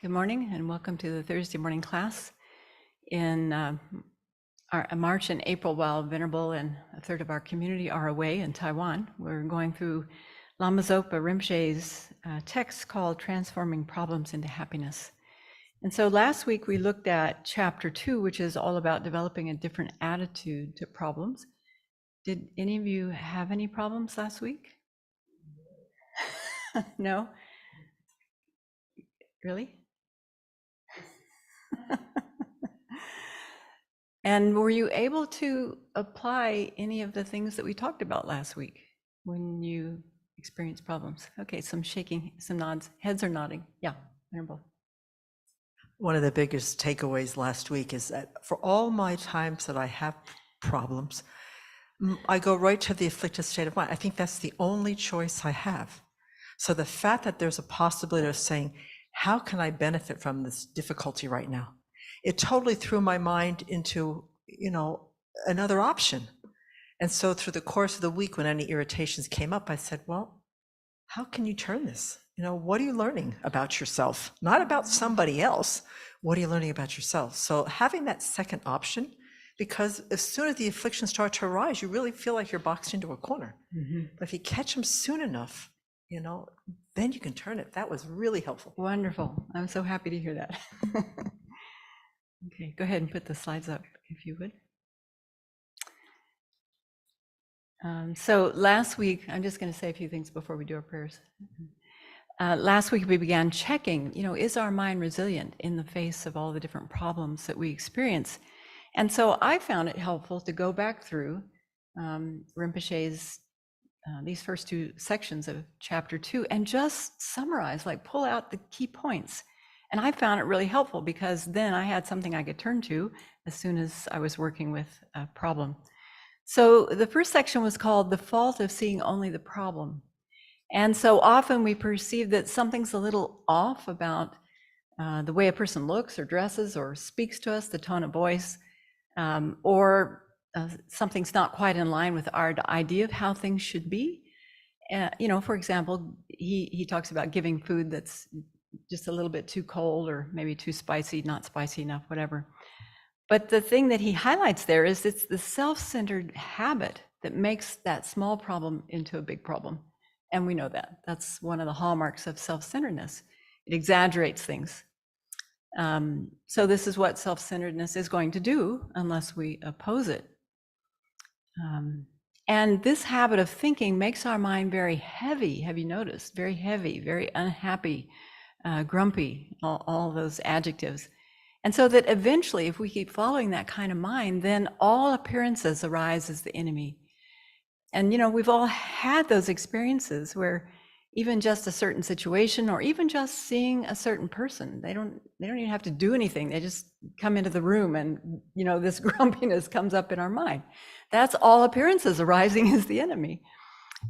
Good morning and welcome to the Thursday morning class. In our March and April, while Venerable and a third of our community are away in Taiwan, we're going through Lama Zopa Rinpoche's text called Transforming Problems into Happiness. And so last week we looked at chapter 2, which is all about developing a different attitude to problems. Did any of you have any problems last week? No? Really? And were you able to apply any of the things that we talked about last week when you experienced problems? Okay, some shaking, some nods, heads are nodding. Yeah, Venerable. One of the biggest takeaways last week is that for all my times that I have problems, I go right to the afflicted state of mind. I think that's the only choice I have. So the fact that there's a possibility of saying, how can I benefit from this difficulty right now? It totally threw my mind into, another option. And so through the course of the week, when any irritations came up, I said, well, how can you turn this? What are you learning about yourself? Not about somebody else. What are you learning about yourself? So having that second option, because as soon as the afflictions start to arise, you really feel like you're boxed into a corner. Mm-hmm. But if you catch them soon enough, then you can turn it. That was really helpful. Wonderful. I'm so happy to hear that. Okay, go ahead and put the slides up if you would. So last week, I'm just going to say a few things before we do our prayers. Last week we began checking, is our mind resilient in the face of all the different problems that we experience? And so I found it helpful to go back through Rinpoche's these first two sections of chapter 2 and just summarize, pull out the key points. And I found it really helpful because then I had something I could turn to as soon as I was working with a problem. So the first section was called The Fault of Seeing Only the Problem. And so often we perceive that something's a little off about the way a person looks or dresses or speaks to us, the tone of voice, or something's not quite in line with our idea of how things should be. For example, he talks about giving food that's just a little bit too cold or maybe too spicy, not spicy enough, whatever. But the thing that he highlights there is it's the self-centered habit that makes that small problem into a big problem. And we know that. That's one of the hallmarks of self-centeredness. It exaggerates things. So this is what self-centeredness is going to do unless we oppose it. And this habit of thinking makes our mind very heavy. Have you noticed? Very heavy, very unhappy, grumpy, all those adjectives. And so that eventually, if we keep following that kind of mind, then all appearances arise as the enemy. And, we've all had those experiences where even just a certain situation or even just seeing a certain person, they don't even have to do anything. They just come into the room and, this grumpiness comes up in our mind. That's all appearances arising as the enemy.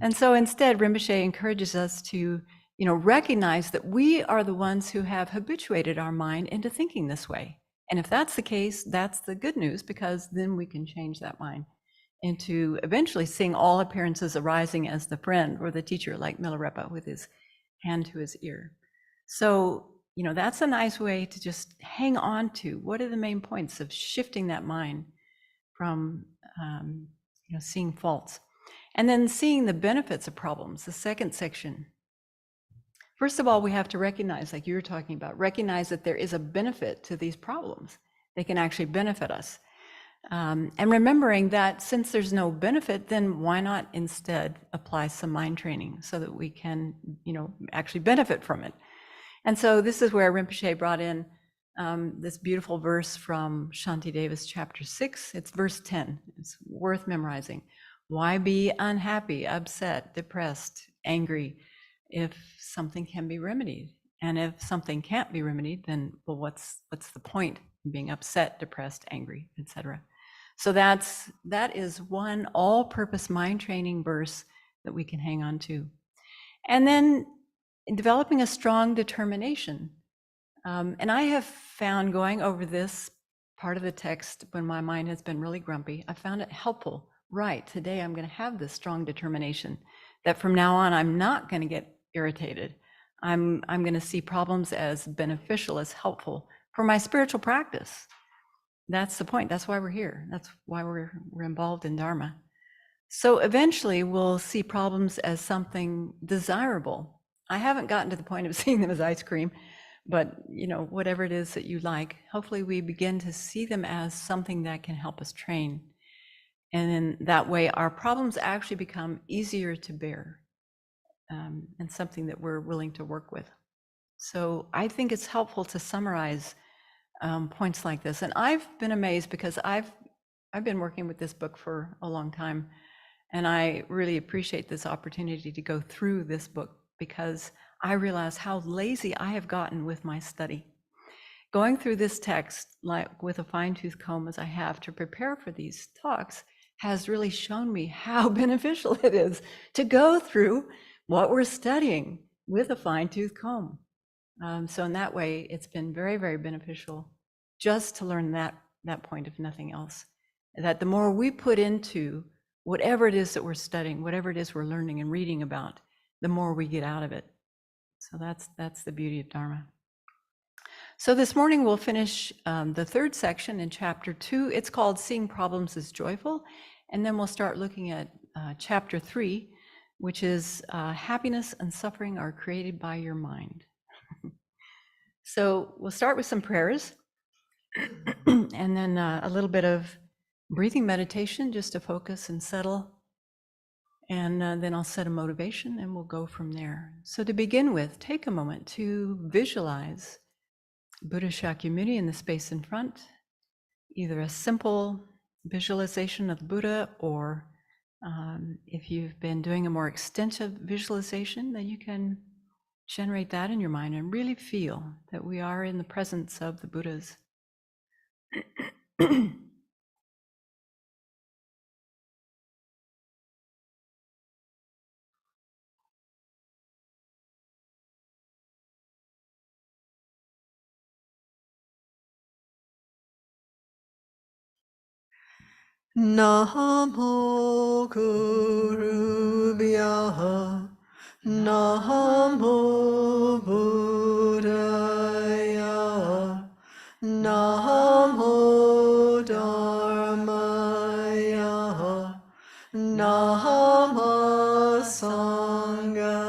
And so instead, Rinpoche encourages us to recognize that we are the ones who have habituated our mind into thinking this way. And if that's the case, that's the good news, because then we can change that mind into eventually seeing all appearances arising as the friend or the teacher, like Milarepa with his hand to his ear. So, that's a nice way to just hang on to what are the main points of shifting that mind from, seeing faults. And then seeing the benefits of problems, the second section. First of all, we have to recognize, like you were talking about, recognize that there is a benefit to these problems. They can actually benefit us. And remembering that since there's no benefit, then why not instead apply some mind training so that we can, actually benefit from it. And so this is where Rinpoche brought in this beautiful verse from Shantideva's chapter 6. It's verse 10. It's worth memorizing. Why be unhappy, upset, depressed, angry, if something can be remedied? And if something can't be remedied, then, well, what's the point in being upset, depressed, angry, etc.? So that is one all-purpose mind training verse that we can hang on to. And then developing a strong determination. And I have found, going over this part of the text when my mind has been really grumpy, I found it helpful. Right, today I'm going to have this strong determination that from now on I'm not going to get irritated. I'm going to see problems as beneficial, as helpful for my spiritual practice. That's the point. That's why we're here. That's why we're involved in Dharma. So eventually we'll see problems as something desirable. I haven't gotten to the point of seeing them as ice cream, but whatever it is that you like, hopefully we begin to see them as something that can help us train. And in that way, our problems actually become easier to bear, and something that we're willing to work with. So I think it's helpful to summarize points like this. And I've been amazed because I've been working with this book for a long time, and I really appreciate this opportunity to go through this book because I realize how lazy I have gotten with my study. Going through this text, like with a fine-tooth comb as I have to prepare for these talks, has really shown me how beneficial it is to go through what we're studying with a fine-tooth comb. So in that way, it's been very, very beneficial just to learn that point, if nothing else. That the more we put into whatever it is that we're studying, whatever it is we're learning and reading about, the more we get out of it. So that's the beauty of Dharma. So this morning we'll finish the third section in chapter 2. It's called Seeing Problems as Joyful. And then we'll start looking at chapter 3, which is Happiness and Suffering are Created by Your Mind. So we'll start with some prayers and then a little bit of breathing meditation just to focus and settle. And then I'll set a motivation and we'll go from there. So to begin with, take a moment to visualize Buddha Shakyamuni in the space in front, either a simple visualization of the Buddha, or if you've been doing a more extensive visualization, then you can generate that in your mind and really feel that we are in the presence of the Buddhas. Namo Guru Bhyaha, Namo Buddhaya, Namo Dharmaya, Namo Sanghaya,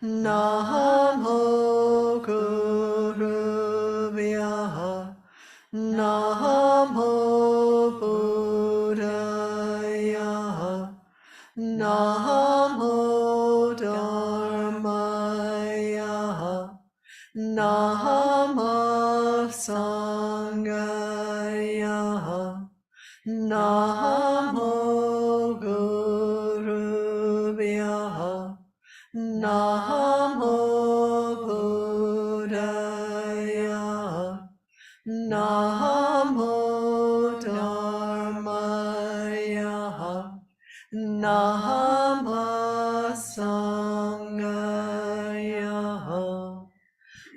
Namo Guru Bhyaha, Namo Buddhaya, Namo Dharmaya, Namo Sanghaya, Namo Guru Bhyaha, Namo Buddhaya, Namo Dharmaya, Namo Sanghaya.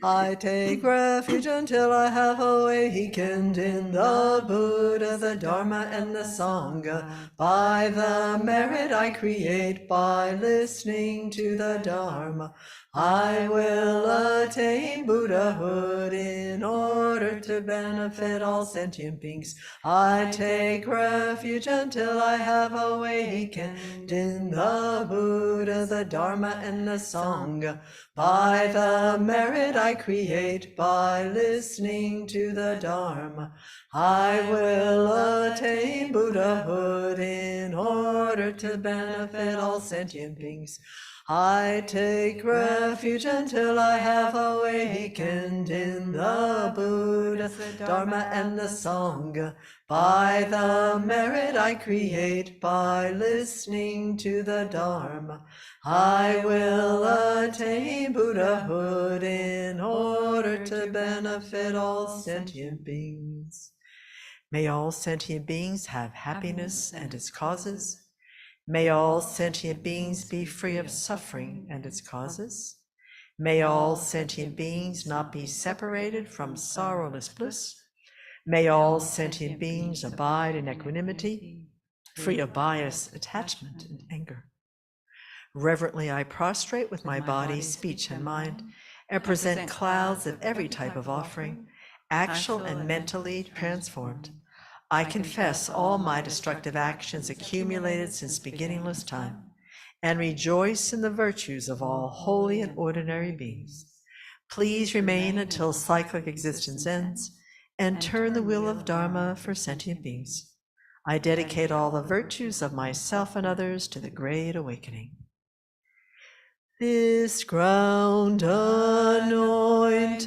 I take refuge until I have awakened in the Buddha, the Dharma, and the Sangha. By the merit I create by listening to the Dharma, I will attain Buddhahood in order to benefit all sentient beings. I take refuge until I have awakened in the Buddha, the Dharma, and the Sangha. By the merit I create by listening to the Dharma, I will attain Buddhahood in order to benefit all sentient beings. I take refuge until I have awakened in the Buddha, the Dharma, and the Sangha. By the merit I create by listening to the Dharma, I will attain Buddhahood in order to benefit all sentient beings. May all sentient beings have happiness and its causes. May all sentient beings be free of suffering and its causes. May all sentient beings not be separated from sorrowless bliss. May all sentient beings abide in equanimity, free of bias, attachment, and anger. Reverently I prostrate with my body, speech, and mind, and present clouds of every type of offering, actual and mentally transformed. I confess all my destructive actions accumulated since beginningless time, and rejoice in the virtues of all holy and ordinary beings. Please remain until cyclic existence ends, and turn the wheel of Dharma for sentient beings. I dedicate all the virtues of myself and others to the great awakening. This ground anointed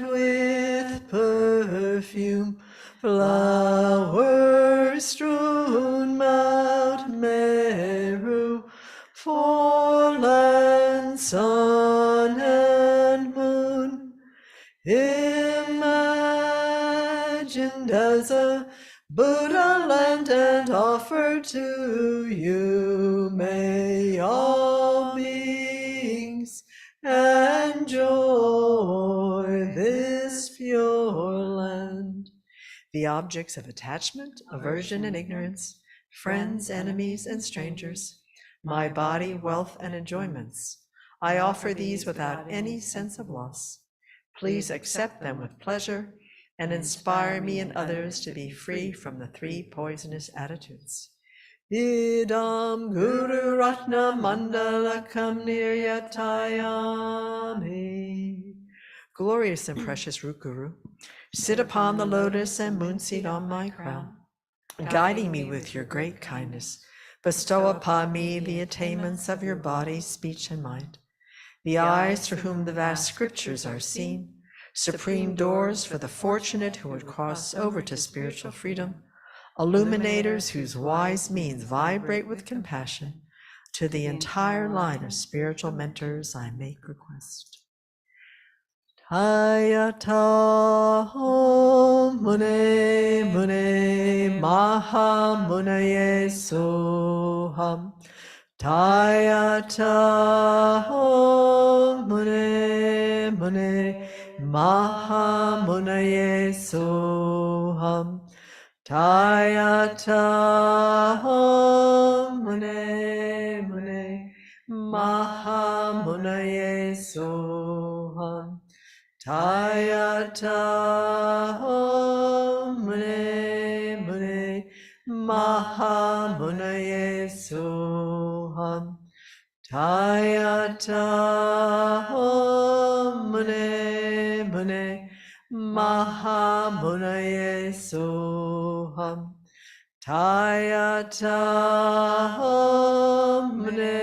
with perfume, flowers strewn Mount Meru, for land, sun, and moon, imagined as a Buddha land and offered to you. May all beings enjoy this pure land. The objects of attachment, aversion, and ignorance, friends, enemies, and strangers, my body, wealth, and enjoyments, I offer these without any sense of loss. Please accept them with pleasure and inspire me and others to be free from the three poisonous attitudes. Idam Guru Ratna Mandalakam Niryatayami. Glorious and precious root Guru, sit upon the lotus and moonseed on my crown, guiding me with your great kindness. Bestow upon me the attainments of your body, speech, and mind, the eyes through whom the vast scriptures are seen, supreme doors for the fortunate who would cross over to spiritual freedom, illuminators whose wise means vibrate with compassion. To the entire line of spiritual mentors I make request. Hayata Mune Mune Maha Munaye Soham. Tayata Mune Mune Maha Munaye Soham. Tayata Mune Mune Maha Munaye Soham. Tayata Mune Mune Maha Munaye Soham. Tayata Mune Mune Maha Munaye Soham. Tayata Mune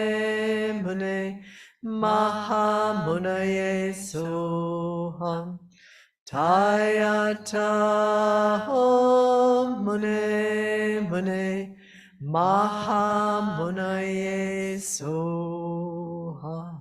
Mune Maha Munaye Soham. Tayata Mune Mune Maha Munaye Soham.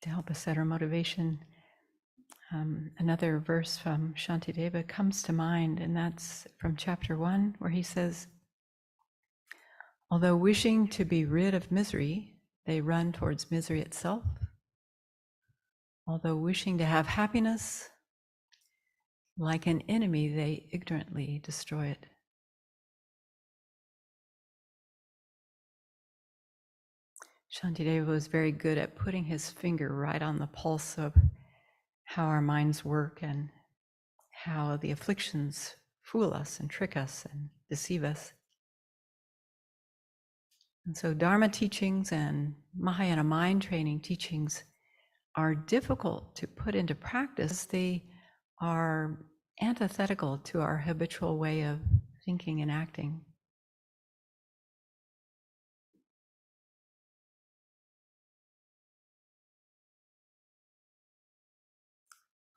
to help us set our motivation. Another verse from Shantideva comes to mind, and that's from chapter 1, where he says, although wishing to be rid of misery, they run towards misery itself. Although wishing to have happiness, like an enemy, they ignorantly destroy it. Shantideva was very good at putting his finger right on the pulse of how our minds work and how the afflictions fool us and trick us and deceive us. And so Dharma teachings and Mahayana mind training teachings are difficult to put into practice. They are antithetical to our habitual way of thinking and acting.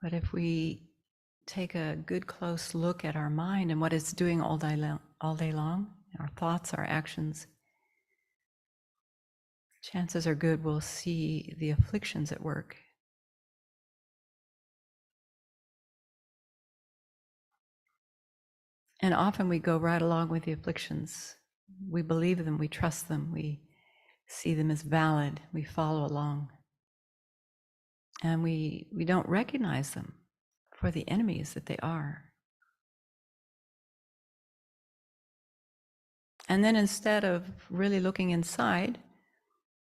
But if we take a good close look at our mind and what it's doing all day long, our thoughts, our actions, chances are good we'll see the afflictions at work. And often we go right along with the afflictions. We believe them, we trust them, we see them as valid, we follow along. And we don't recognize them for the enemies that they are. And then instead of really looking inside,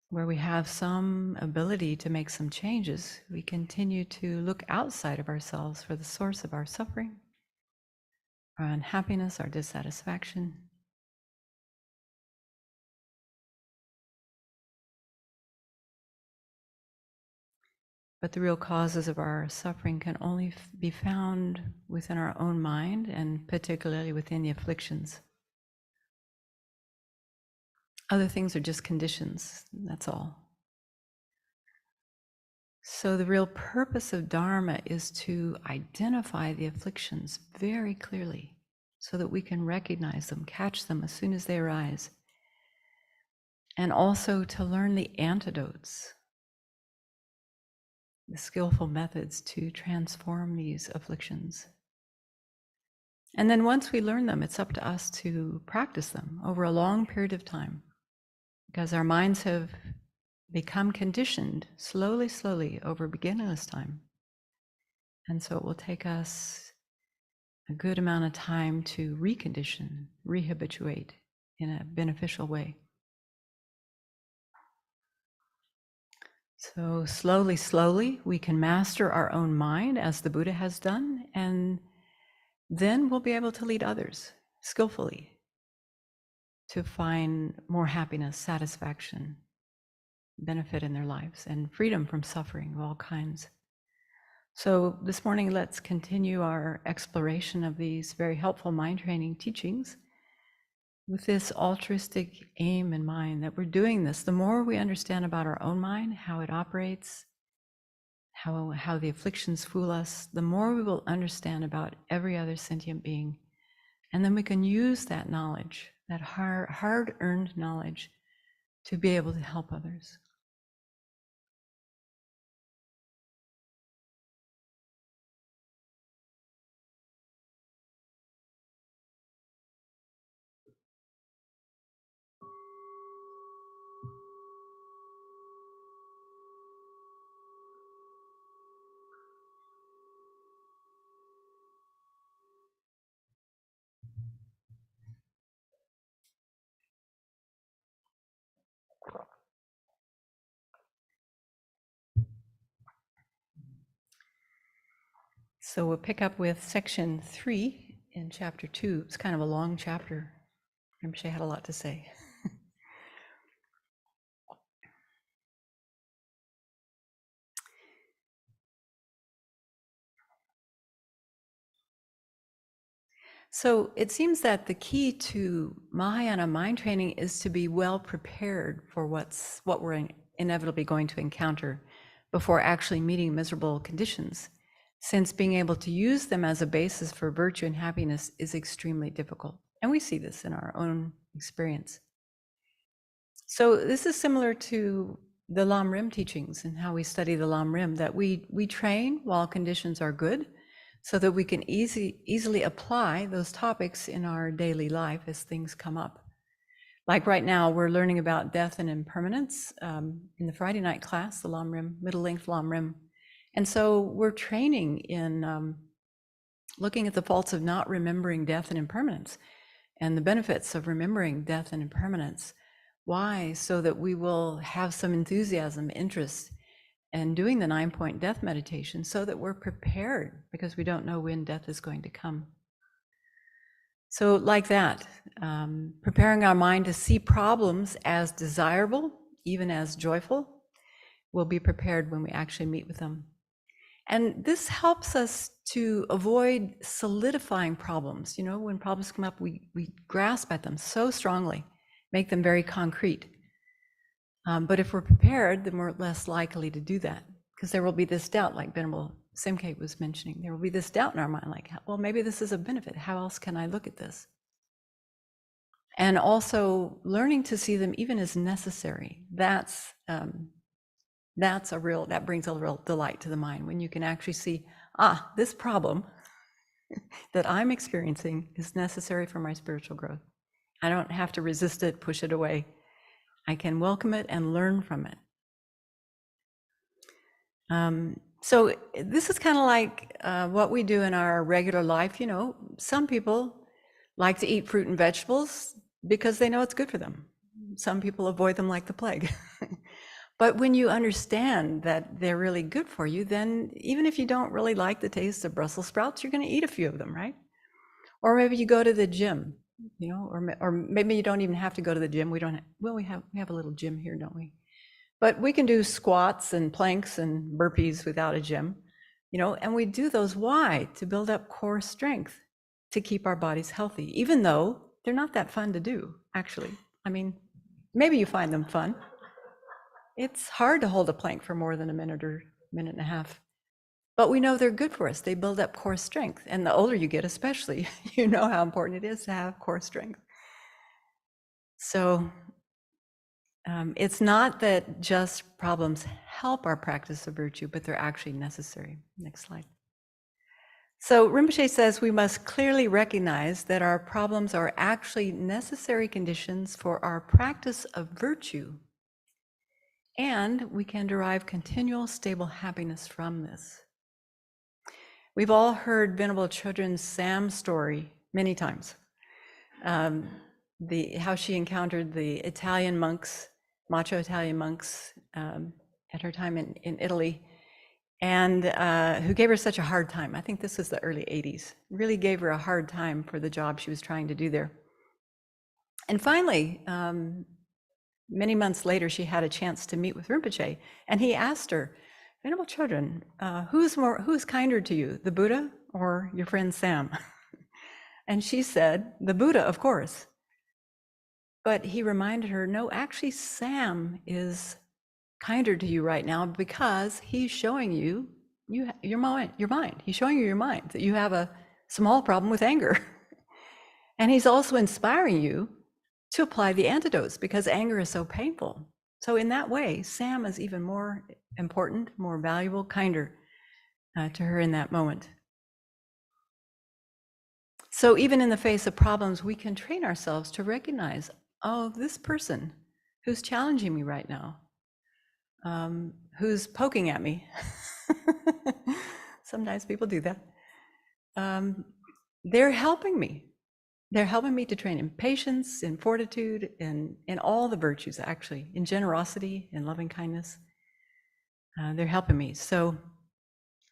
where we have some ability to make some changes, we continue to look outside of ourselves for the source of our suffering, our unhappiness, our dissatisfaction. But the real causes of our suffering can only be found within our own mind, and particularly within the afflictions. Other things are just conditions, that's all. So the real purpose of Dharma is to identify the afflictions very clearly so that we can recognize them, catch them as soon as they arise, and also to learn the antidotes, the skillful methods to transform these afflictions. And then once we learn them, it's up to us to practice them over a long period of time, because our minds have become conditioned slowly over beginningless time. And so it will take us a good amount of time to recondition, rehabituate in a beneficial way. So slowly, we can master our own mind as the Buddha has done, and then we'll be able to lead others skillfully to find more happiness, satisfaction, benefit in their lives, and freedom from suffering of all kinds. So this morning, let's continue our exploration of these very helpful mind training teachings with this altruistic aim in mind, that we're doing this. The more we understand about our own mind, how it operates, how the afflictions fool us, the more we will understand about every other sentient being. And then we can use that knowledge, that hard-earned knowledge, to be able to help others. So we'll pick up with section 3 in chapter 2. It's kind of a long chapter. Rinpoche had a lot to say. So it seems that the key to Mahayana mind training is to be well prepared for what we're inevitably going to encounter before actually meeting miserable conditions, since being able to use them as a basis for virtue and happiness is extremely difficult. And we see this in our own experience. So this is similar to the Lam Rim teachings and how we study the Lam Rim, that we train while conditions are good, so that we can easily apply those topics in our daily life as things come up. Like right now, we're learning about death and impermanence in the Friday night class, the Lam Rim, middle-length Lam Rim. And so we're training in looking at the faults of not remembering death and impermanence and the benefits of remembering death and impermanence. Why? So that we will have some enthusiasm, interest in doing the 9-point death meditation, so that we're prepared, because we don't know when death is going to come. So like that, preparing our mind to see problems as desirable, even as joyful, we'll be prepared when we actually meet with them. And this helps us to avoid solidifying problems. You know, when problems come up, we grasp at them so strongly, make them very concrete. But if we're prepared, then we're less likely to do that, because there will be this doubt, like Venerable Simke was mentioning. There will be this doubt in our mind, like, well, maybe this is a benefit. How else can I look at this? And also learning to see them even as necessary. That brings a real delight to the mind, when you can actually see, this problem that I'm experiencing is necessary for my spiritual growth. I don't have to resist it, push it away. I can welcome it and learn from it. So this is kind of like what we do in our regular life. You know, some people like to eat fruit and vegetables because they know it's good for them. Some people avoid them like the plague. But when you understand that they're really good for you, then even if you don't really like the taste of Brussels sprouts, you're going to eat a few of them, right? Or maybe you go to the gym, you know, or maybe you don't even have to go to the gym. We have a little gym here, don't we? But we can do squats and planks and burpees without a gym, you know, and we do those. Why? To build up core strength, to keep our bodies healthy, even though they're not that fun to do, actually. I mean, maybe you find them fun. It's hard to hold a plank for more than a minute or minute and a half. But we know they're good for us. They build up core strength. And the older you get, especially, you know how important it is to have core strength. So it's not that just problems help our practice of virtue, but they're actually necessary. Next slide. So Rinpoche says we must clearly recognize that our problems are actually necessary conditions for our practice of virtue. And we can derive continual stable happiness from this. We've all heard Venerable Chodron's Sam's story many times. How she encountered the Italian monks, macho Italian monks, at her time in Italy, and who gave her such a hard time. I think this was the early 80s. Really gave her a hard time for the job she was trying to do there. And finally, many months later, she had a chance to meet with Rinpoche, and he asked her, Venerable Chodron, who's kinder to you, the Buddha or your friend Sam? And she said, the Buddha, of course. But he reminded her, no, actually Sam is kinder to you right now, because he's showing you your mind. He's showing you your mind, that you have a small problem with anger. And he's also inspiring you to apply the antidotes, because anger is so painful. So in that way, Sam is even more important, more valuable, kinder to her in that moment. So even in the face of problems, we can train ourselves to recognize, oh, this person who's challenging me right now, who's poking at me. Sometimes people do that. They're helping me. They're helping me to train in patience, in fortitude, in all the virtues, actually, in generosity, in loving kindness. They're helping me. So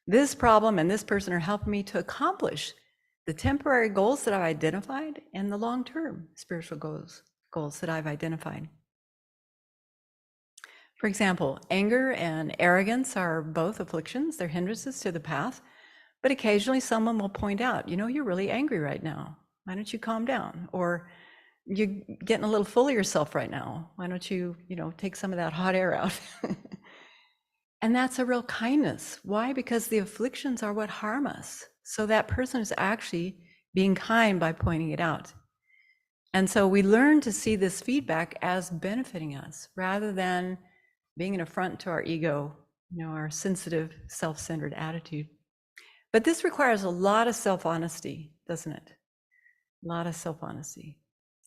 this problem and this person are helping me to accomplish the temporary goals that I've identified and the long-term spiritual goals that I've identified. For example, anger and arrogance are both afflictions. They're hindrances to the path. But occasionally someone will point out, you know, you're really angry right now. Why don't you calm down? Or you're getting a little full of yourself right now. Why don't you, take some of that hot air out? And that's a real kindness. Why? Because the afflictions are what harm us. So that person is actually being kind by pointing it out. And so we learn to see this feedback as benefiting us, rather than being an affront to our ego, our sensitive, self-centered attitude. But this requires a lot of self-honesty, doesn't it? A lot of self-honesty.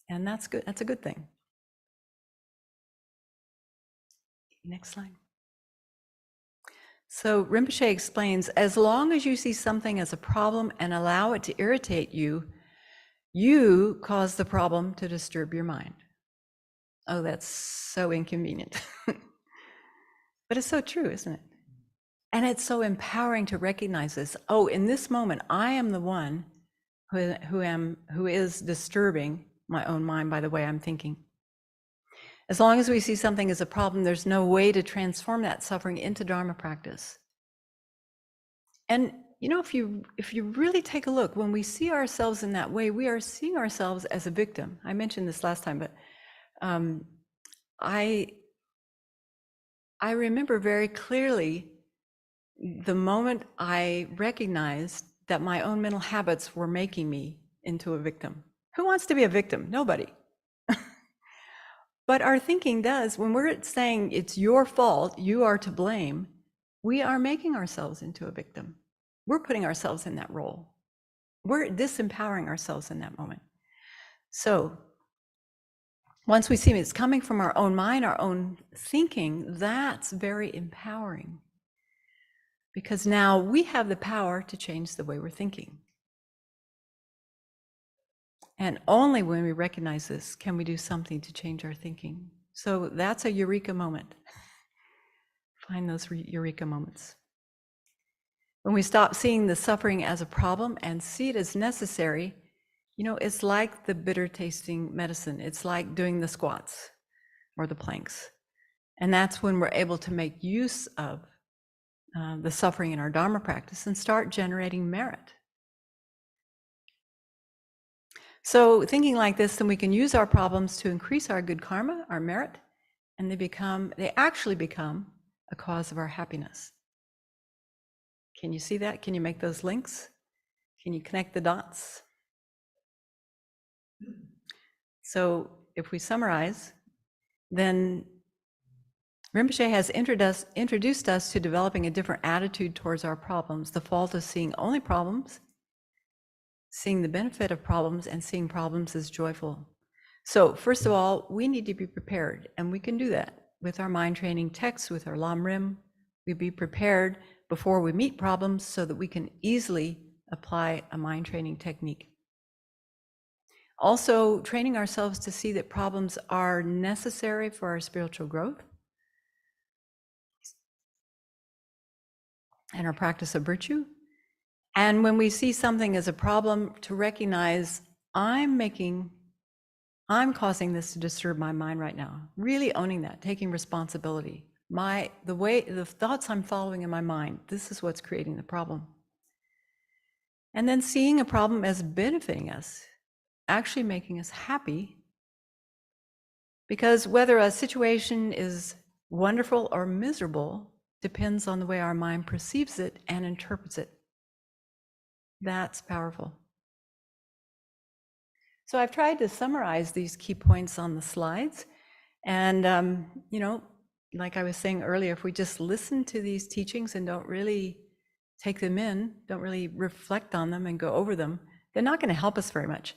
And that's good. That's a good thing. Next slide. So Rinpoche explains, as long as you see something as a problem and allow it to irritate you, you cause the problem to disturb your mind. Oh, that's so inconvenient. But it's so true, isn't it? And it's so empowering to recognize this. Oh, in this moment, I am the one who is disturbing my own mind by the way I'm thinking. As long as we see something as a problem, there's no way to transform that suffering into Dharma practice. And if you really take a look, when we see ourselves in that way, we are seeing ourselves as a victim. I mentioned this last time, but I remember very clearly the moment I recognized that my own mental habits were making me into a victim. Who wants to be a victim? Nobody. But our thinking does. When we're saying it's your fault, you are to blame, we are making ourselves into a victim. We're putting ourselves in that role. We're disempowering ourselves in that moment. So once we see it's coming from our own mind, our own thinking, that's very empowering. Because now we have the power to change the way we're thinking. And only when we recognize this can we do something to change our thinking. So that's a eureka moment. Find those eureka moments. When we stop seeing the suffering as a problem and see it as necessary, it's like the bitter tasting medicine. It's like doing the squats or the planks. And that's when we're able to make use of the suffering in our Dharma practice and start generating merit. So thinking like this, then we can use our problems to increase our good karma, our merit, and they actually become a cause of our happiness. Can you see that? Can you make those links? Can you connect the dots? So if we summarize, then Rinpoche has introduced us to developing a different attitude towards our problems. The fault of seeing only problems, seeing the benefit of problems, and seeing problems as joyful. So first of all, we need to be prepared, and we can do that with our mind training texts, with our Lam Rim. We be prepared before we meet problems so that we can easily apply a mind training technique. Also, training ourselves to see that problems are necessary for our spiritual growth and our practice of virtue. And when we see something as a problem, to recognize I'm causing this to disturb my mind right now. Really owning that, taking responsibility. The thoughts I'm following in my mind, this is what's creating the problem. And then seeing a problem as benefiting us, actually making us happy. Because whether a situation is wonderful or miserable depends on the way our mind perceives it and interprets it. That's powerful. So I've tried to summarize these key points on the slides. And, like I was saying earlier, if we just listen to these teachings and don't really take them in, don't really reflect on them and go over them, they're not going to help us very much.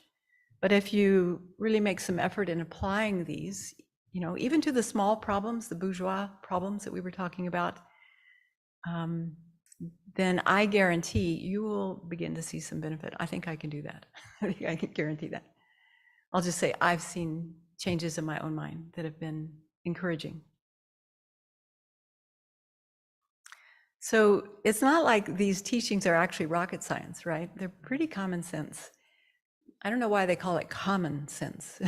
But if you really make some effort in applying these, even to the small problems, the bourgeois problems that we were talking about, then I guarantee you will begin to see some benefit. I think I can do that. I think I can guarantee that. I'll just say I've seen changes in my own mind that have been encouraging. So it's not like these teachings are actually rocket science, right? They're pretty common sense. I don't know why they call it common sense.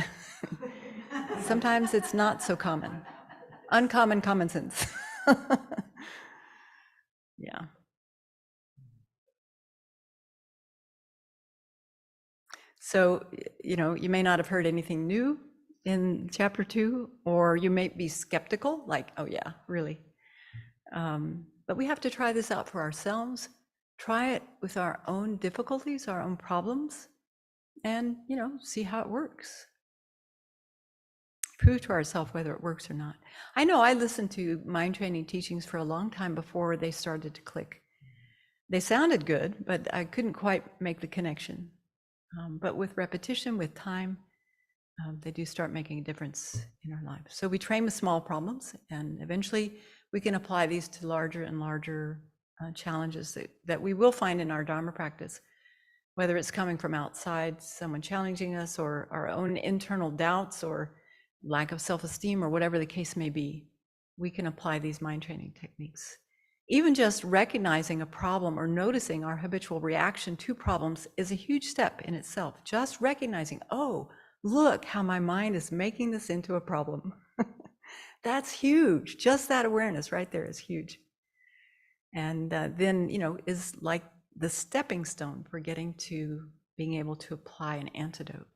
Sometimes it's not so common. Uncommon common sense. Yeah. So, you may not have heard anything new in chapter 2, or you may be skeptical, like, oh yeah, really? But we have to try this out for ourselves, try it with our own difficulties, our own problems, and, see how it works. prove to ourselves whether it works or not. I know I listened to mind training teachings for a long time before they started to click. They sounded good, but I couldn't quite make the connection. But with repetition, with time, they do start making a difference in our lives. So we train with small problems, and eventually we can apply these to larger and larger challenges that we will find in our Dharma practice, whether it's coming from outside, someone challenging us, or our own internal doubts, or lack of self-esteem, or whatever the case may be. We can apply these mind training techniques. Even just recognizing a problem or noticing our habitual reaction to problems is a huge step in itself. Just recognizing, oh, look how my mind is making this into a problem. That's huge. Just that awareness right there is huge. And then, is like the stepping stone for getting to being able to apply an antidote.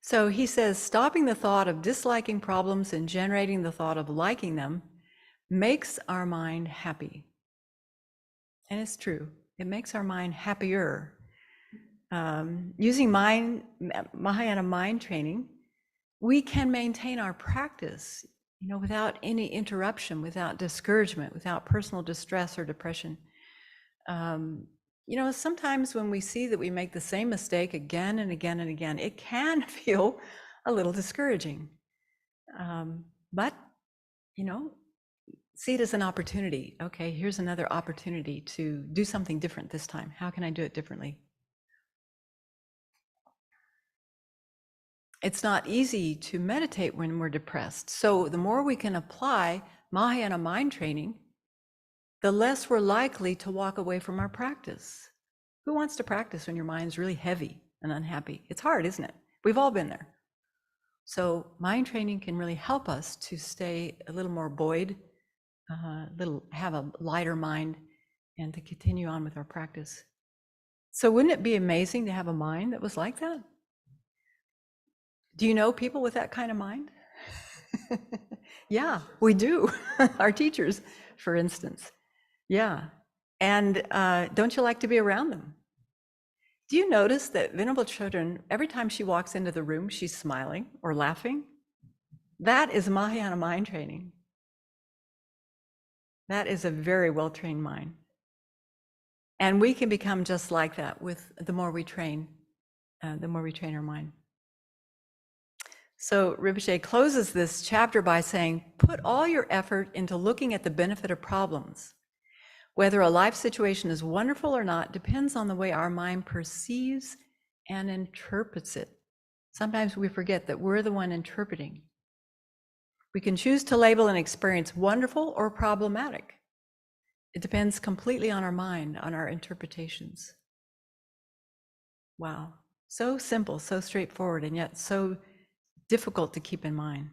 So he says, stopping the thought of disliking problems and generating the thought of liking them makes our mind happy. And it's true. It makes our mind happier. Using Mahayana mind training, we can maintain our practice, without any interruption, without discouragement, without personal distress or depression. Sometimes when we see that we make the same mistake again and again and again, it can feel a little discouraging. But, see it as an opportunity. Okay, here's another opportunity to do something different this time. How can I do it differently? It's not easy to meditate when we're depressed. So the more we can apply Mahayana mind training, the less we're likely to walk away from our practice. Who wants to practice when your mind's really heavy and unhappy? It's hard, isn't it? We've all been there. So mind training can really help us to stay a little more buoyed, have a lighter mind, and to continue on with our practice. So wouldn't it be amazing to have a mind that was like that? Do you know people with that kind of mind? Yeah, we do. Our teachers, for instance. Yeah. And don't you like to be around them? Do you notice that Venerable Chodron, every time she walks into the room, she's smiling or laughing? That is Mahayana mind training. That is a very well-trained mind. And we can become just like that with the more we train our mind. So Rinpoche closes this chapter by saying, put all your effort into looking at the benefit of problems. Whether a life situation is wonderful or not depends on the way our mind perceives and interprets it. Sometimes we forget that we're the one interpreting. We can choose to label an experience wonderful or problematic. It depends completely on our mind, on our interpretations. Wow, so simple, so straightforward, and yet so difficult to keep in mind.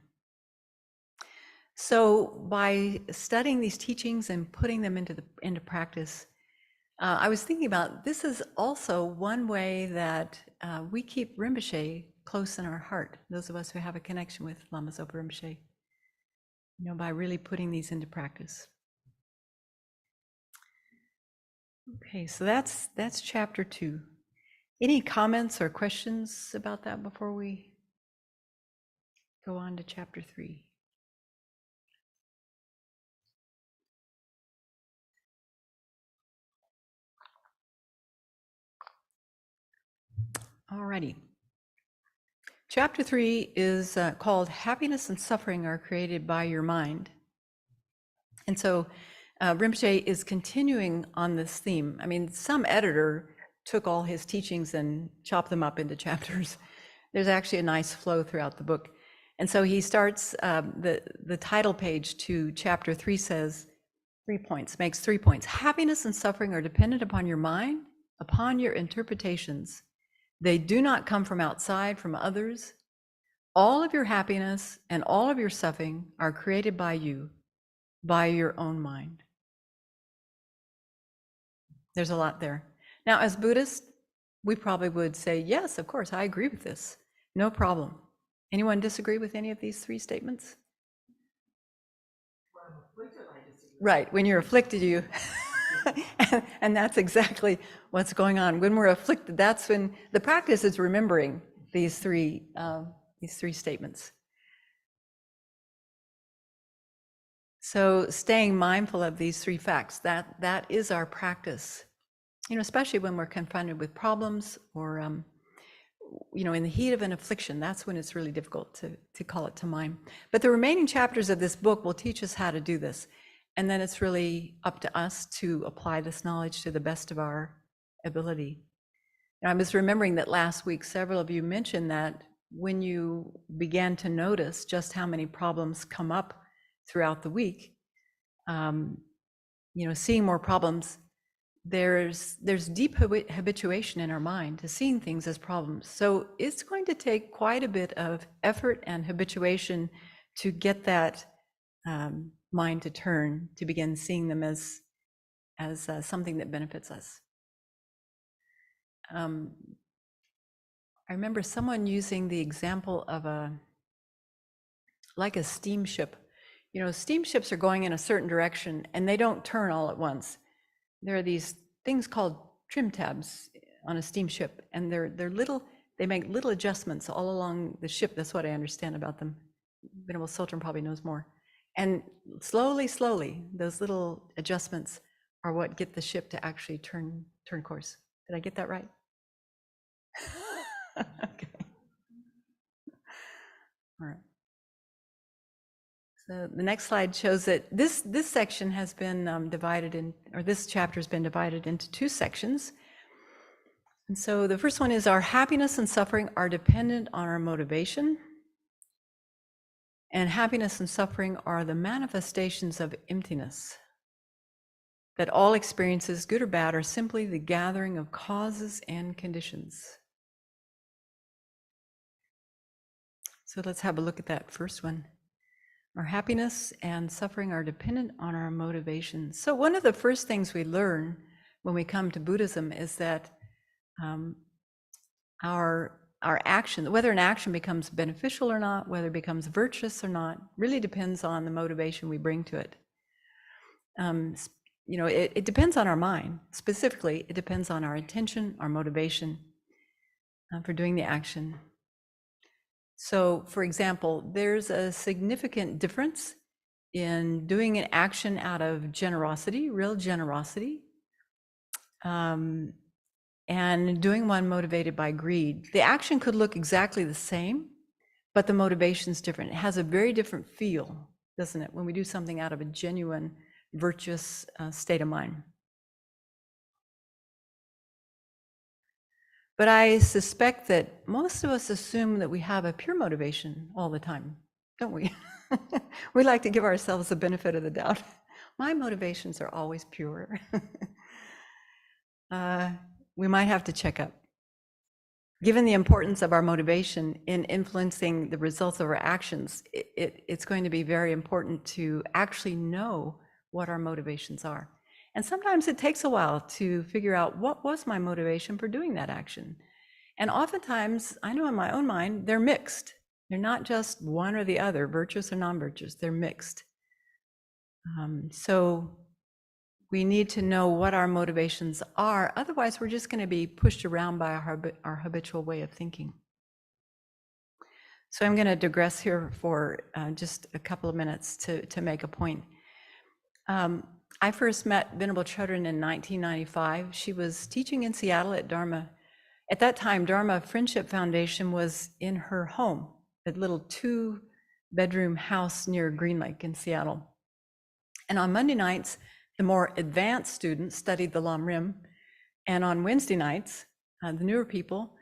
So by studying these teachings and putting them into practice, I was thinking about this is also one way that we keep Rinpoche close in our heart, those of us who have a connection with Lama Zopa Rinpoche, by really putting these into practice. Okay, so that's chapter 2. Any comments or questions about that before we go on to chapter 3? Alrighty. Chapter 3 is called Happiness and Suffering Are Created by Your Mind. And so Rinpoche is continuing on this theme. I mean, some editor took all his teachings and chopped them up into chapters. There's actually a nice flow throughout the book. And so he starts, the title page to chapter 3 says 3 points, makes 3 points. Happiness and suffering are dependent upon your mind, upon your interpretations. They do not come from outside, from others. All of your happiness and all of your suffering are created by you, by your own mind. There's a lot there. Now, as Buddhists, we probably would say, yes, of course, I agree with this. No problem. Anyone disagree with any of these 3 statements? Right, when you're afflicted, you, And that's exactly what's going on. When we're afflicted, that's when the practice is remembering these three statements. So staying mindful of these three facts, that is our practice. Especially when we're confronted with problems or, in the heat of an affliction, that's when it's really difficult to call it to mind. But the remaining chapters of this book will teach us how to do this. And then it's really up to us to apply this knowledge to the best of our ability. And I was remembering that last week, several of you mentioned that when you began to notice just how many problems come up throughout the week, seeing more problems, there's deep habituation in our mind to seeing things as problems. So it's going to take quite a bit of effort and habituation to get that mind to turn, to begin seeing them as something that benefits us. I remember someone using the example of like a steamship. Steamships are going in a certain direction and they don't turn all at once. There are these things called trim tabs on a steamship, and they make little adjustments all along the ship. That's what I understand about them. Venerable Sultan probably knows more. And slowly, those little adjustments are what get the ship to actually turn course. Did I get that right? Okay. All right. So the next slide shows that this section has been divided in, or this chapter has been divided into two sections. And so the first one is our happiness and suffering are dependent on our motivation. And happiness and suffering are the manifestations of emptiness. That all experiences, good or bad, are simply the gathering of causes and conditions. So let's have a look at that first one. Our happiness and suffering are dependent on our motivation. So one of the first things we learn when we come to Buddhism is that our action, whether an action becomes beneficial or not, whether it becomes virtuous or not, really depends on the motivation we bring to it. It depends on our mind. Specifically, it depends on our intention, our motivation for doing the action. So, for example, there's a significant difference in doing an action out of generosity, real generosity, and doing one motivated by greed. The action could look exactly the same, but the motivation's different. It has a very different feel, doesn't it, when we do something out of a genuine, virtuous state of mind. But I suspect that most of us assume that we have a pure motivation all the time, don't we? We like to give ourselves the benefit of the doubt. My motivations are always pure. We might have to check up. Given the importance of our motivation in influencing the results of our actions, it's going to be very important to actually know what our motivations are. And sometimes it takes a while to figure out what was my motivation for doing that action. And oftentimes, I know in my own mind, they're mixed. They're not just one or the other, virtuous or non-virtuous, they're mixed. So we need to know what our motivations are. Otherwise, we're just going to be pushed around by our habitual way of thinking. So I'm going to digress here for just a couple of minutes to make a point. I first met Venerable Chodron in 1995. She was teaching in Seattle at Dharma. At that time, Dharma Friendship Foundation was in her home, a little 2-bedroom house near Green Lake in Seattle. And on Monday nights, the more advanced students studied the Lam Rim. And on Wednesday nights, the newer people,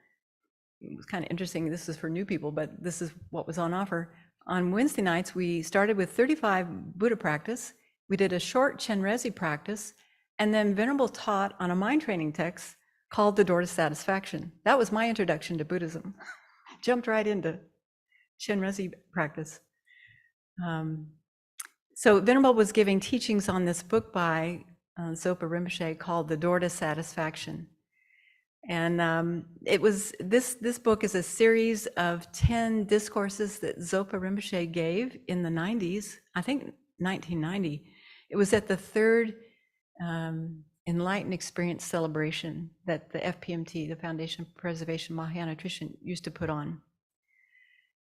it was kind of interesting, this is for new people, but this is what was on offer. On Wednesday nights, we started with 35 Buddha practice. We did a short Chenrezig practice, and then Venerable taught on a mind training text called The Door to Satisfaction. That was my introduction to Buddhism. Jumped right into Chenrezig practice. So Venerable was giving teachings on this book by Zopa Rinpoche called The Door to Satisfaction. And it was this book is a series of 10 discourses that Zopa Rinpoche gave in the 90s, I think 1990. It was at the third enlightened experience celebration that the FPMT, the Foundation for Preservation Mahayana Tradition, used to put on.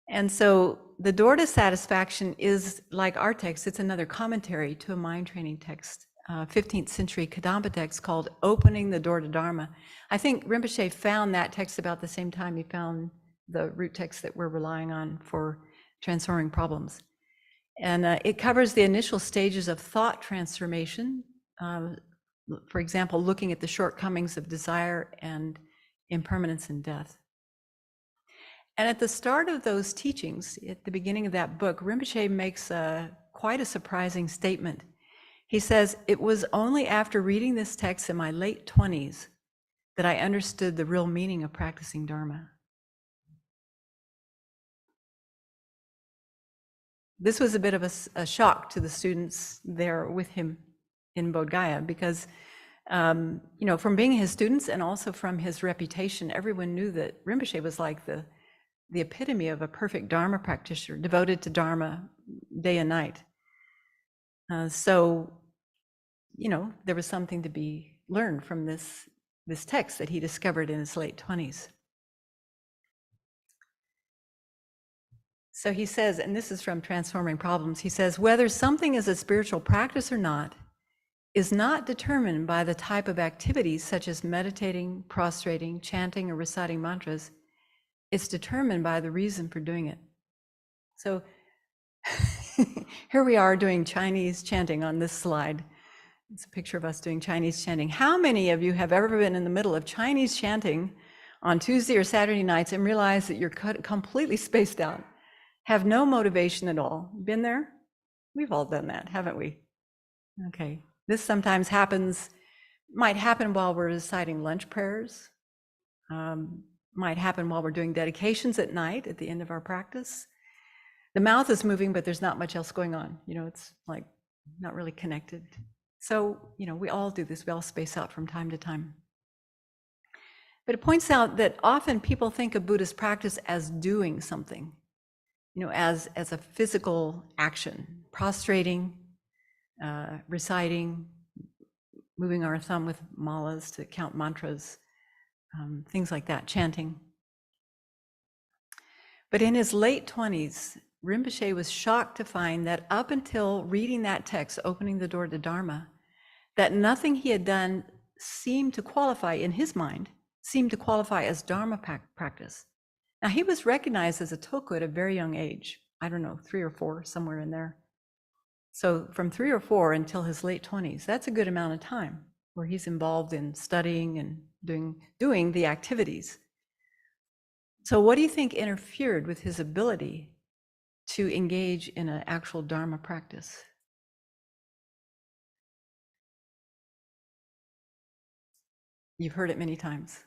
And so the door to satisfaction is like our text, it's another commentary to a mind training text, 15th century Kadampa text called Opening the Door to Dharma. I think Rinpoche found that text about the same time he found the root text that we're relying on for transforming problems. And it covers the initial stages of thought transformation. For example, looking at the shortcomings of desire and impermanence and death. And at the start of those teachings, at the beginning of that book, Rinpoche makes quite a surprising statement. He says, "It was only after reading this text in my late 20s that I understood the real meaning of practicing Dharma." This was a bit of a shock to the students there with him in Bodh Gaya because, from being his students and also from his reputation, everyone knew that Rinpoche was like the epitome of a perfect Dharma practitioner, devoted to Dharma day and night. So, there was something to be learned from this text that he discovered in his late 20s. So he says, and this is from Transforming Problems, he says, "Whether something is a spiritual practice or not is not determined by the type of activities such as meditating, prostrating, chanting, or reciting mantras. It's determined by the reason for doing it." So here we are doing Chinese chanting on this slide. It's a picture of us doing Chinese chanting. How many of you have ever been in the middle of Chinese chanting on Tuesday or Saturday nights and realize that you're completely spaced out, have no motivation at all? Been there? We've all done that, haven't we? Okay. This sometimes might happen while we're reciting lunch prayers, might happen while we're doing dedications at night at the end of our practice. The mouth is moving, but there's not much else going on. It's like not really connected. So, we all do this. We all space out from time to time. But it points out that often people think of Buddhist practice as doing something, as a physical action, prostrating, reciting, moving our thumb with malas to count mantras, things like that, chanting. But in his late 20s, Rinpoche was shocked to find that up until reading that text, Opening the Door to Dharma, that nothing he had done seemed to qualify, in his mind, as Dharma practice. Now, he was recognized as a tulku at a very young age, I don't know, 3 or 4, somewhere in there. So from 3 or 4 until his late 20s, that's a good amount of time where he's involved in studying and doing the activities. So what do you think interfered with his ability to engage in an actual Dharma practice? You've heard it many times.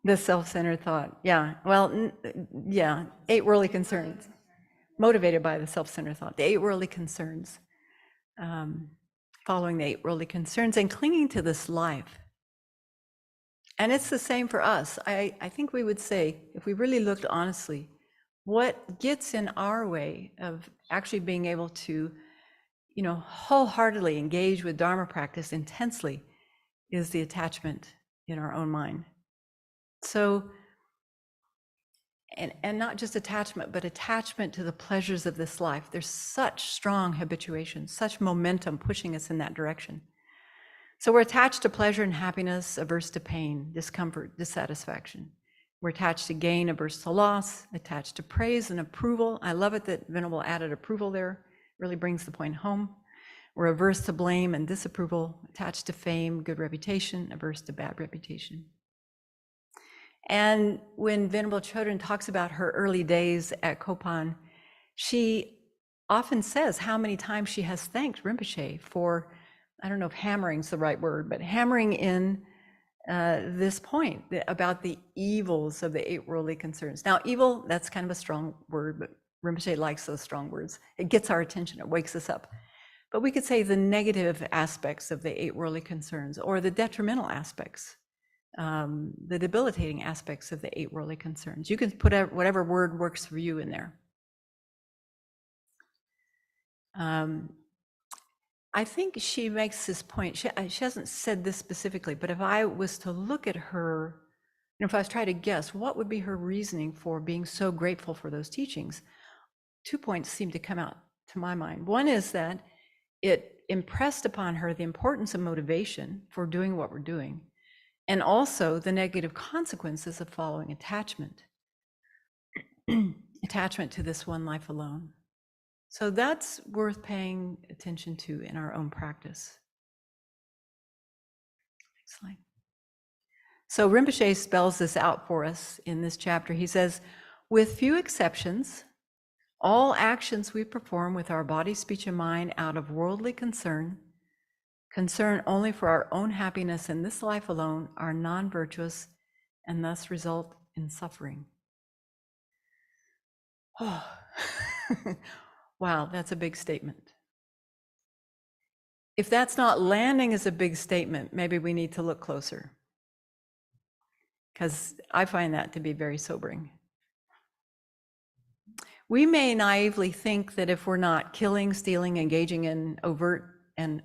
The self-centered thought. Yeah. Well, yeah. 8 worldly concerns. Motivated by the self-centered thought. The 8 worldly concerns. Following the 8 worldly concerns and clinging to this life. And it's the same for us. I think we would say, if we really looked honestly, what gets in our way of actually being able to, wholeheartedly engage with Dharma practice intensely is the attachment in our own mind. So, and not just attachment, but attachment to the pleasures of this life. There's such strong habituation, such momentum pushing us in that direction. So we're attached to pleasure and happiness, averse to pain, discomfort, dissatisfaction. We're attached to gain, averse to loss, attached to praise and approval. I love it that Venerable added approval there, really brings the point home. We're averse to blame and disapproval, attached to fame, good reputation, averse to bad reputation. And when Venerable Chodron talks about her early days at Kopan, she often says how many times she has thanked Rinpoche for, I don't know if hammering's the right word, but hammering in this point about the evils of the 8 worldly concerns. Now, evil, that's kind of a strong word, but Rinpoche likes those strong words. It gets our attention, it wakes us up. But we could say the negative aspects of the 8 worldly concerns, or the detrimental aspects, the debilitating aspects of the 8 worldly concerns. You can put whatever word works for you in there. I think she makes this point. She hasn't said this specifically, but if I was to look at her, if I was trying to guess what would be her reasoning for being so grateful for those teachings, 2 points seem to come out to my mind. One is that it impressed upon her the importance of motivation for doing what we're doing, and also the negative consequences of following attachment, attachment to this one life alone. So that's worth paying attention to in our own practice. Next slide. So Rinpoche spells this out for us in this chapter. He says, with few exceptions, all actions we perform with our body, speech, and mind out of worldly concern only for our own happiness in this life alone, are non-virtuous and thus result in suffering. Oh, wow, that's a big statement. If that's not landing as a big statement, maybe we need to look closer, because I find that to be very sobering. We may naively think that if we're not killing, stealing, engaging in overt and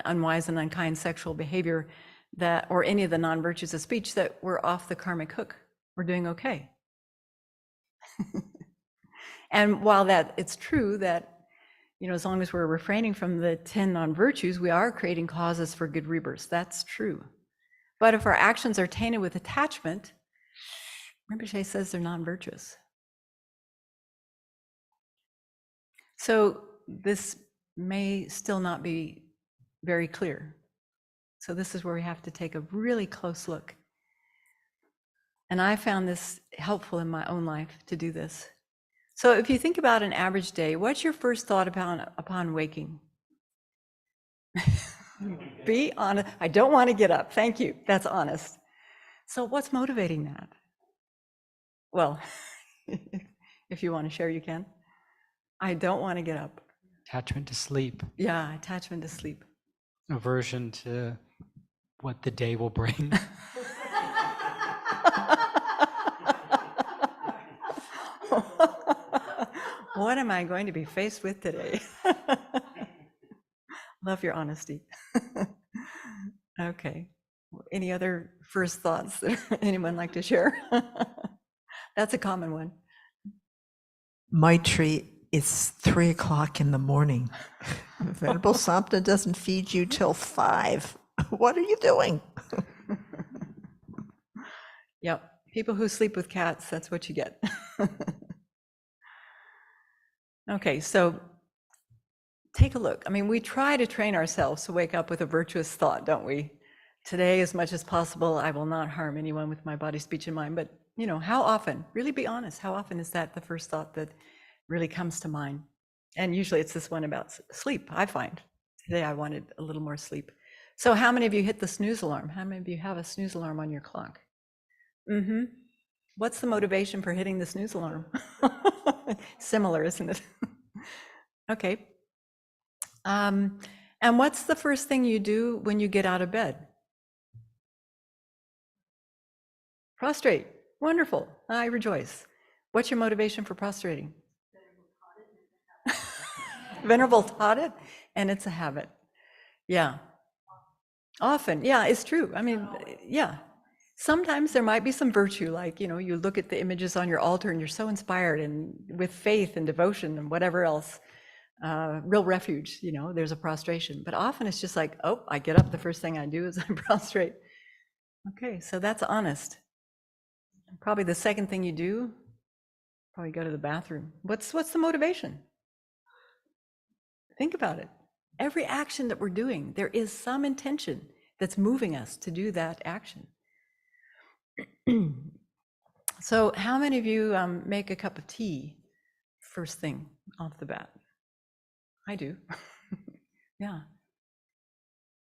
unwise and unkind sexual behavior, that, or any of the non-virtues of speech, that we're off the karmic hook, we're doing okay. And while that it's true that, as long as we're refraining from the 10 non-virtues, we are creating causes for good rebirths. That's true. But if our actions are tainted with attachment, Rinpoche says they're non-virtuous. So this may still not be very clear. So this is where we have to take a really close look. And I found this helpful in my own life to do this. So if you think about an average day, what's your first thought upon waking? Be honest. I don't want to get up. Thank you. That's honest. So what's motivating that? Well, if you want to share, you can. I don't want to get up. Attachment to sleep. Yeah, attachment to sleep. Aversion to what the day will bring. What am I going to be faced with today? Love your honesty. Okay. Any other first thoughts that anyone like to share? That's a common one. Maitri, it's 3 o'clock in the morning. Venerable Samta doesn't feed you till 5. What are you doing? Yep. People who sleep with cats, that's what you get. Okay, so take a look. I mean, we try to train ourselves to wake up with a virtuous thought, don't we? Today, as much as possible, I will not harm anyone with my body, speech, and mind. But, how often? Really be honest. How often is that the first thought that really comes to mind? And usually it's this one about sleep, I find. Today I wanted a little more sleep. So how many of you hit the snooze alarm? How many of you have a snooze alarm on your clock? Mm-hmm. What's the motivation for hitting the snooze alarm? Similar, isn't it? Okay. And what's the first thing you do when you get out of bed? Prostrate. Wonderful. I rejoice. What's your motivation for prostrating? Venerable taught it, and it's a habit. Yeah. Often. Yeah, it's true. I mean, yeah. Sometimes there might be some virtue, like, you look at the images on your altar and you're so inspired and with faith and devotion and whatever else, real refuge, there's a prostration. But often it's just like, oh, I get up, the first thing I do is I prostrate. Okay, so that's honest. Probably the second thing you do, probably go to the bathroom. What's the motivation? Think about it. Every action that we're doing, there is some intention that's moving us to do that action. So how many of you make a cup of tea first thing off the bat? I do. Yeah.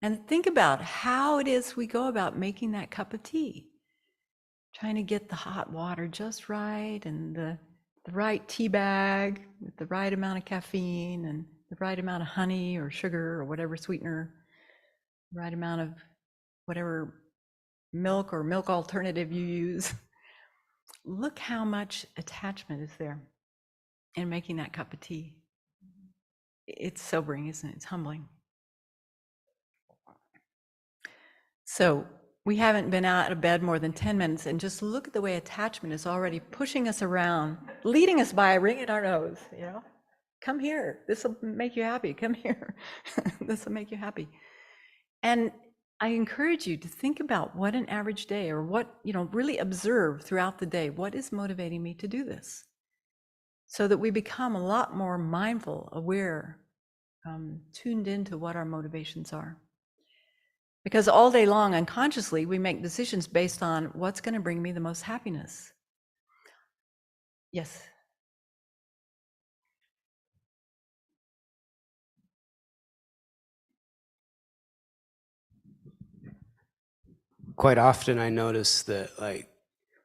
And think about how it is we go about making that cup of tea. Trying to get the hot water just right, and the right tea bag with the right amount of caffeine and the right amount of honey or sugar or whatever sweetener, the right amount of whatever milk or milk alternative you use. Look how much attachment is there in making that cup of tea. It's sobering, isn't it? It's humbling. So we haven't been out of bed more than 10 minutes, and just look at the way attachment is already pushing us around, leading us by wringing our nose, you know? Come here, this will make you happy, come here, this will make you happy. And I encourage you to think about what an average day, or what, really observe throughout the day, what is motivating me to do this? So that we become a lot more mindful, aware, tuned into what our motivations are. Because all day long, unconsciously, we make decisions based on what's going to bring me the most happiness. Yes. Quite often I notice that, like,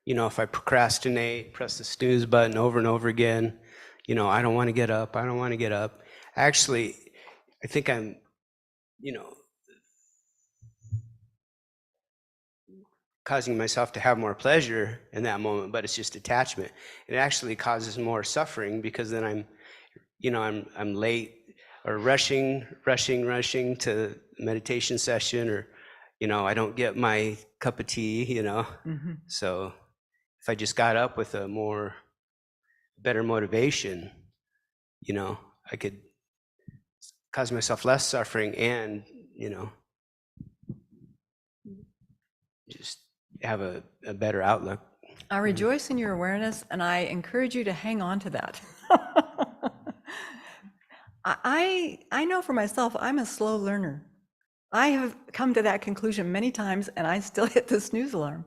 if I procrastinate, press the snooze button over and over again, I don't want to get up, I don't want to get up. Actually, I think I'm, causing myself to have more pleasure in that moment, but it's just attachment. It actually causes more suffering, because then I'm late, or rushing to meditation session, or I don't get my cup of tea, Mm-hmm. So if I just got up with a better motivation, I could cause myself less suffering, and just have a better outlook. I rejoice in your awareness, and I encourage you to hang on to that. I know for myself, I'm a slow learner. I have come to that conclusion many times, and I still hit the snooze alarm.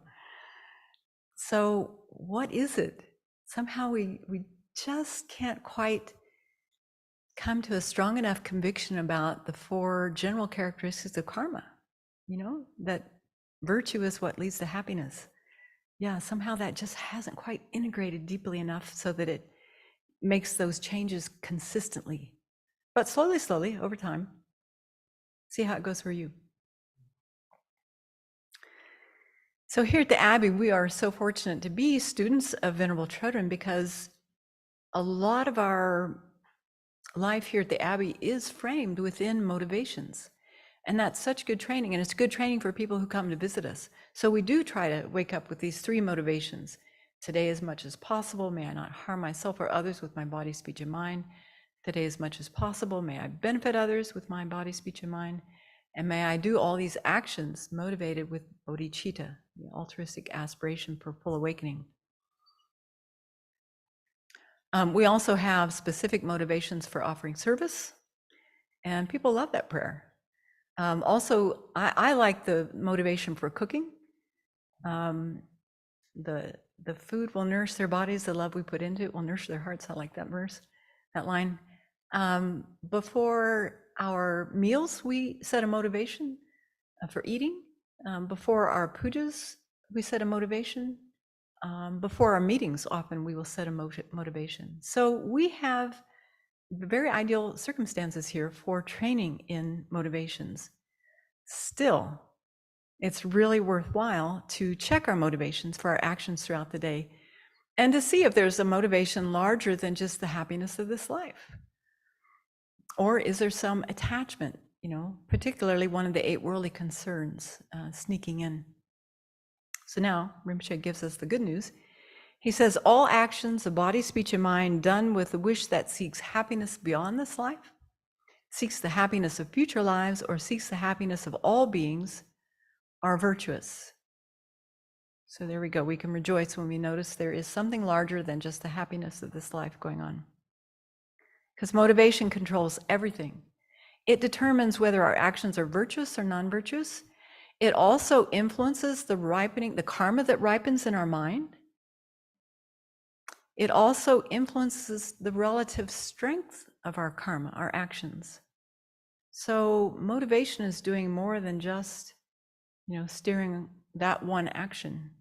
So what is it? Somehow we just can't quite come to a strong enough conviction about the 4 general characteristics of karma, that virtue is what leads to happiness. Yeah, somehow that just hasn't quite integrated deeply enough so that it makes those changes consistently. But slowly, over time, see how it goes for you. So here at the Abbey, we are so fortunate to be students of Venerable Trudren, because a lot of our life here at the Abbey is framed within motivations. And that's such good training, and it's good training for people who come to visit us. So we do try to wake up with these 3 motivations. Today, as much as possible, may I not harm myself or others with my body, speech, and mind. Today, as much as possible, may I benefit others with my body, speech, and mind. And may I do all these actions motivated with bodhicitta, the altruistic aspiration for full awakening. We also have specific motivations for offering service, and people love that prayer. Also, I like the motivation for cooking. The food will nourish their bodies, the love we put into it will nourish their hearts. I like that verse, that line. Before our meals, we set a motivation for eating. Before our pujas, we set a motivation. Before our meetings, often we will set a motivation. So we have very ideal circumstances here for training in motivations. Still, it's really worthwhile to check our motivations for our actions throughout the day, and to see if there's a motivation larger than just the happiness of this life. Or is there some attachment, particularly one of the 8 worldly concerns sneaking in. So now Rinpoche gives us the good news. He says, all actions of body, speech, and mind done with the wish that seeks happiness beyond this life, seeks the happiness of future lives, or seeks the happiness of all beings are virtuous. So there we go. We can rejoice when we notice there is something larger than just the happiness of this life going on. Because motivation controls everything. It determines whether our actions are virtuous or non-virtuous. It also influences the karma that ripens in our mind. It also influences the relative strength of our karma, our actions. So motivation is doing more than just, steering that one action.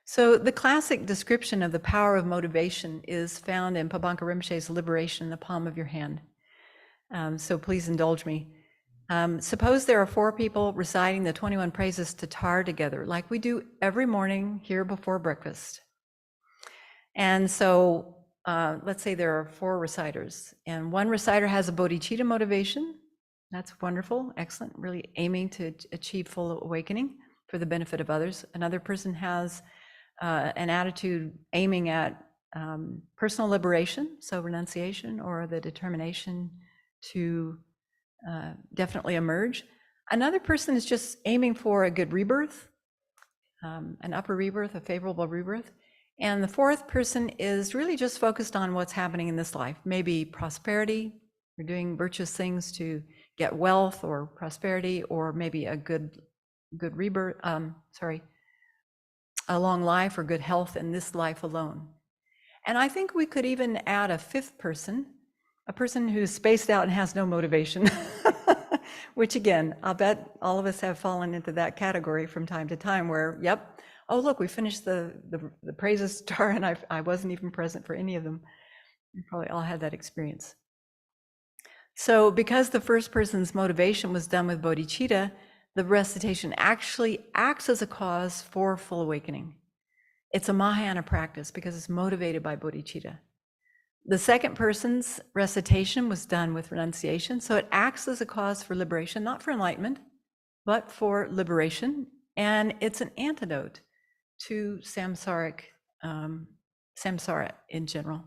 So the classic description of the power of motivation is found in Pabanka Rinpoche's Liberation in the Palm of Your Hand. So please indulge me. Suppose there are 4 people reciting the 21 praises to Tar together, like we do every morning here before breakfast. And so let's say there are 4 reciters, and one reciter has a bodhicitta motivation, That's wonderful, excellent, really aiming to achieve full awakening for the benefit of others. Another person has an attitude aiming at personal liberation, so renunciation or the determination to definitely emerge. Another person is just aiming for a good rebirth, an upper rebirth, a favorable rebirth. And the fourth person is really just focused on what's happening in this life, maybe prosperity, we're doing virtuous things to get wealth or prosperity, or maybe a good rebirth, a long life or good health in this life alone. And I think we could even add a fifth person, a person who's spaced out and has no motivation, which again, I'll bet all of us have fallen into that category from time to time where, yep, oh look, we finished the praises star and I wasn't even present for any of them. We probably all had that experience. So because the first person's motivation was done with bodhicitta, the recitation actually acts as a cause for full awakening. It's a Mahayana practice because it's motivated by bodhicitta. The second person's recitation was done with renunciation, so it acts as a cause for liberation, not for enlightenment, but for liberation, and it's an antidote to samsara in general.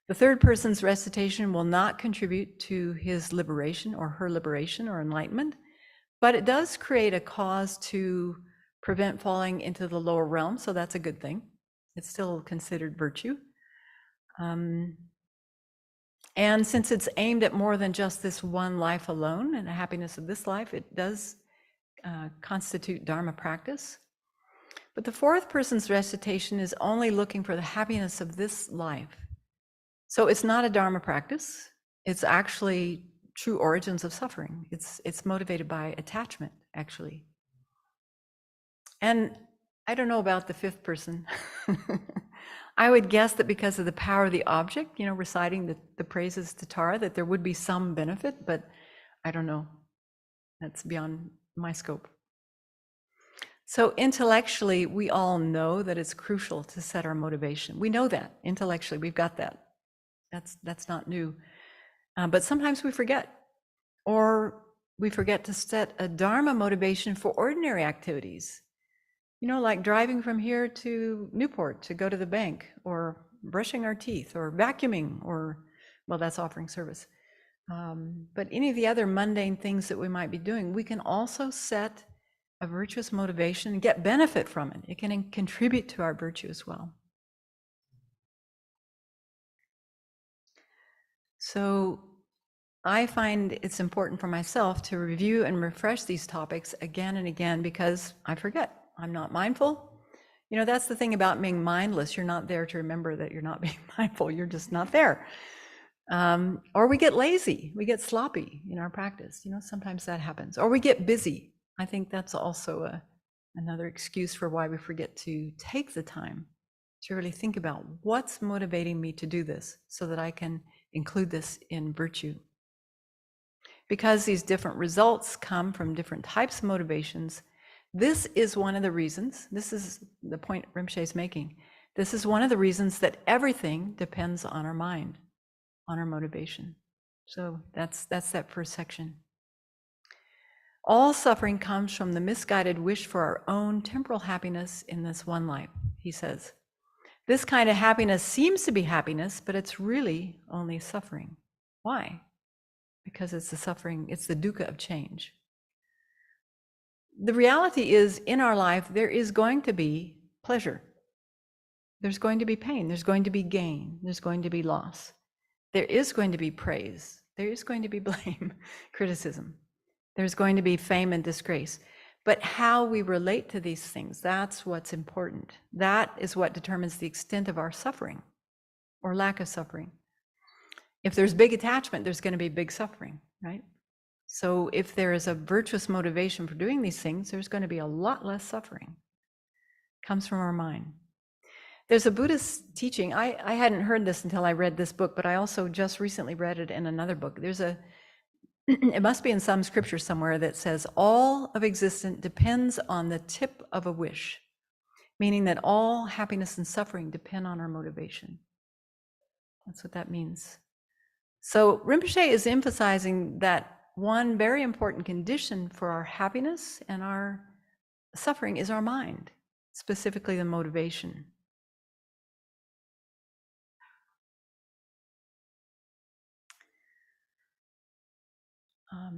The third person's recitation will not contribute to his liberation or her liberation or enlightenment, but it does create a cause to prevent falling into the lower realm, so that's a good thing. It's still considered virtue. And since it's aimed at more than just this one life alone and the happiness of this life, it does constitute Dharma practice. But the fourth person's recitation is only looking for the happiness of this life. So it's not a Dharma practice. It's actually true origins of suffering. It's motivated by attachment, actually. And I don't know about the fifth person. I would guess that because of the power of the object, reciting the praises to Tara, that there would be some benefit, but I don't know. That's beyond my scope. So intellectually, we all know that it's crucial to set our motivation. We know that intellectually, we've got that. That's not new. But sometimes we forget, or we forget to set a Dharma motivation for ordinary activities. Like driving from here to Newport to go to the bank, or brushing our teeth, or vacuuming, or, well, that's offering service. But any of the other mundane things that we might be doing, we can also set a virtuous motivation and get benefit from it. It can contribute to our virtue as well. So I find it's important for myself to review and refresh these topics again and again because I forget. I'm not mindful. That's the thing about being mindless. You're not there to remember that you're not being mindful. You're just not there. Or we get lazy. We get sloppy in our practice. Sometimes that happens. Or we get busy. I think that's also another excuse for why we forget to take the time to really think about what's motivating me to do this so that I can include this in virtue. Because these different results come from different types of motivations, this is one of the reasons, this is the point Rinpoche is making, this is one of the reasons that everything depends on our mind, on our motivation. So that's that first section. All suffering comes from the misguided wish for our own temporal happiness in this one life, he says. This kind of happiness seems to be happiness, but it's really only suffering. Why? Because it's the suffering, it's the dukkha of change. The reality is, in our life, there is going to be pleasure. There's going to be pain. There's going to be gain. There's going to be loss. There is going to be praise. There is going to be blame, criticism. There's going to be fame and disgrace. But how we relate to these things, that's what's important. That is what determines the extent of our suffering or lack of suffering. If there's big attachment, there's going to be big suffering, right? So if there is a virtuous motivation for doing these things, there's going to be a lot less suffering. It comes from our mind. There's a Buddhist teaching. I hadn't heard this until I read this book, but I also just recently read it in another book. It must be in some scripture somewhere that says all of existence depends on the tip of a wish, meaning that all happiness and suffering depend on our motivation. That's what that means. So Rinpoche is emphasizing that one very important condition for our happiness and our suffering is our mind, specifically the motivation.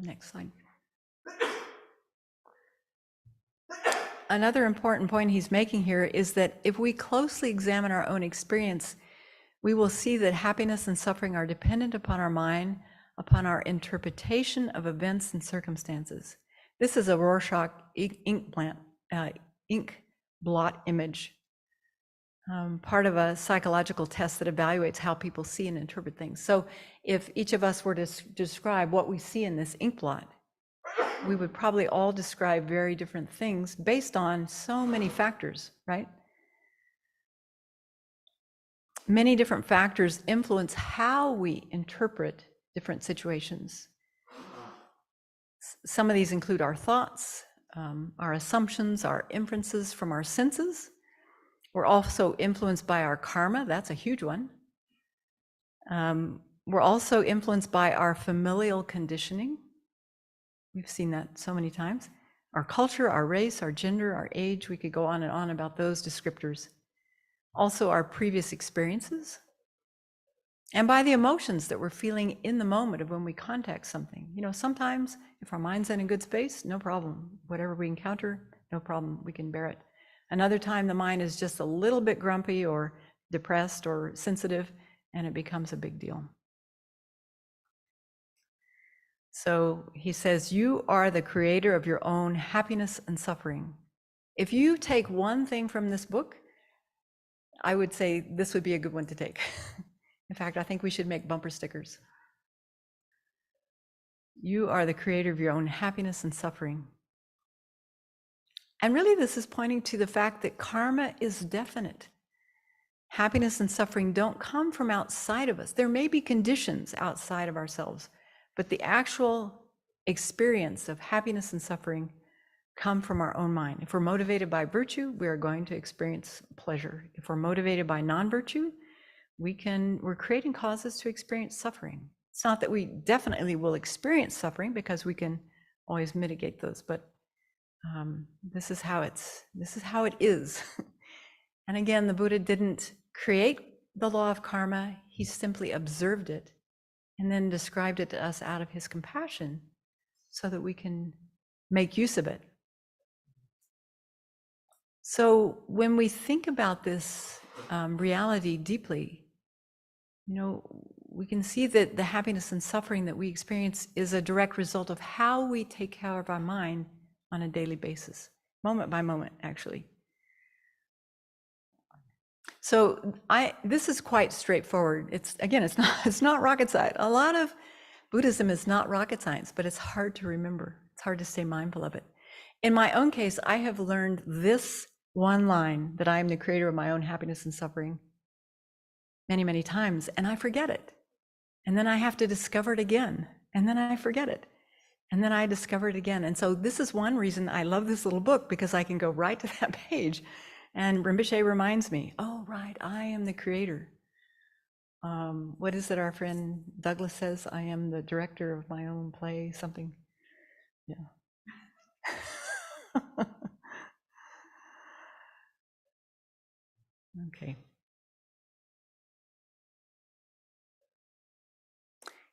Next slide. Another important point he's making here is that if we closely examine our own experience, we will see that happiness and suffering are dependent upon our mind, upon our interpretation of events and circumstances. This is a Rorschach ink blot image, part of a psychological test that evaluates how people see and interpret things. So if each of us were to describe what we see in this ink blot, we would probably all describe very different things based on so many factors, right? Many different factors influence how we interpret different situations. Some of these include our thoughts, our assumptions, our inferences from our senses. We're also influenced by our karma. That's a huge one. We're also influenced by our familial conditioning. We've seen that so many times. Our culture, our race, our gender, our age, we could go on and on about those descriptors. Also our previous experiences, and by the emotions that we're feeling in the moment of when we contact something. You know, sometimes if our mind's in a good space, no problem. Whatever we encounter, no problem, we can bear it. Another time the mind is just a little bit grumpy or depressed or sensitive, and it becomes a big deal. So he says, you are the creator of your own happiness and suffering. If you take one thing from this book, I would say this would be a good one to take. In fact, I think we should make bumper stickers. You are the creator of your own happiness and suffering. And really, this is pointing to the fact that karma is definite. Happiness and suffering don't come from outside of us. There may be conditions outside of ourselves, but the actual experience of happiness and suffering come from our own mind. If we're motivated by virtue, we are going to experience pleasure. If we're motivated by non-virtue, we're creating causes to experience suffering. It's not that we definitely will experience suffering, because we can always mitigate those, but this is how it is. And again, the Buddha didn't create the law of karma, he simply observed it and then described it to us out of his compassion so that we can make use of it. So when we think about this reality deeply, you know, we can see that the happiness and suffering that we experience is a direct result of how we take care of our mind on a daily basis, moment by moment, actually. So this is quite straightforward. It's not rocket science. A lot of Buddhism is not rocket science, but it's hard to remember. It's hard to stay mindful of it. In my own case, I have learned this one line, that I am the creator of my own happiness and suffering, many, many times, and I forget it. And then I have to discover it again, and then I forget it. And then I discover it again. And so this is one reason I love this little book, because I can go right to that page. And Rinpoche reminds me, oh, right, I am the creator. What is it our friend Douglas says? I am the director of my own play, something. Yeah. Okay.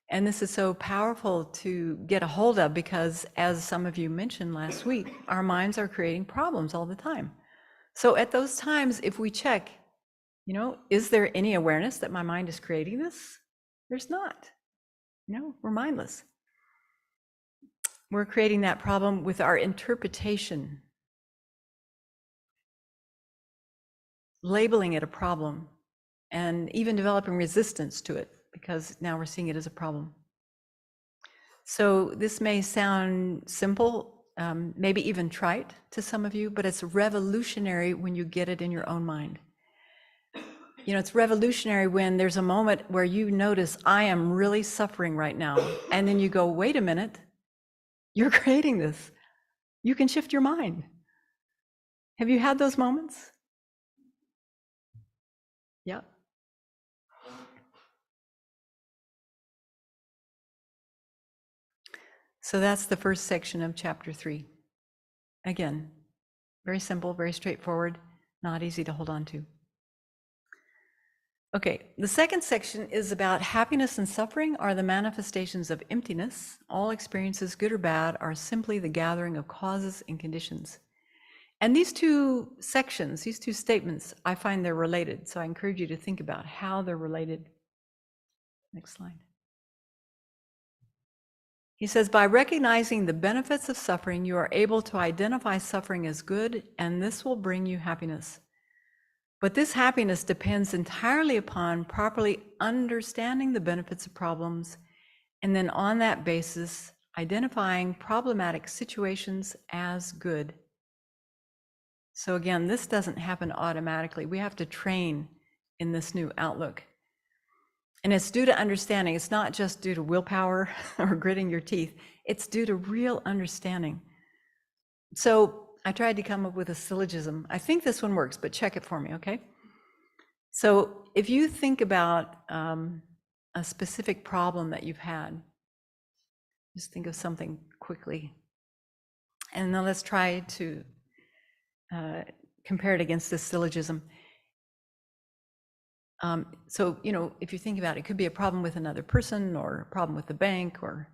And this is so powerful to get a hold of, because as some of you mentioned last week, our minds are creating problems all the time. So at those times, if we check, you know, is there any awareness that my mind is creating this? There's not. You know, we're mindless. We're creating that problem with our interpretation, labeling it a problem, and even developing resistance to it, because now we're seeing it as a problem. So this may sound simple, maybe even trite to some of you, but it's revolutionary when you get it in your own mind. You know, it's revolutionary when there's a moment where you notice, I am really suffering right now. And then you go, wait a minute, you're creating this. You can shift your mind. Have you had those moments? Yeah. So that's the first section of chapter 3. Again, very simple, very straightforward, not easy to hold on to. Okay, the second section is about happiness and suffering are the manifestations of emptiness. All experiences, good or bad, are simply the gathering of causes and conditions. And these two sections, these two statements, I find they're related. So I encourage you to think about how they're related. Next slide. He says, by recognizing the benefits of suffering, you are able to identify suffering as good, and this will bring you happiness. But this happiness depends entirely upon properly understanding the benefits of problems, and then on that basis, identifying problematic situations as good. So again, this doesn't happen automatically. We have to train in this new outlook. And it's due to understanding. It's not just due to willpower or gritting your teeth. It's due to real understanding. So I tried to come up with a syllogism. I think this one works, but check it for me, okay? So if you think about a specific problem that you've had, just think of something quickly. And then let's try to compare it against this syllogism. So, you know, if you think about it, it could be a problem with another person, or a problem with the bank, or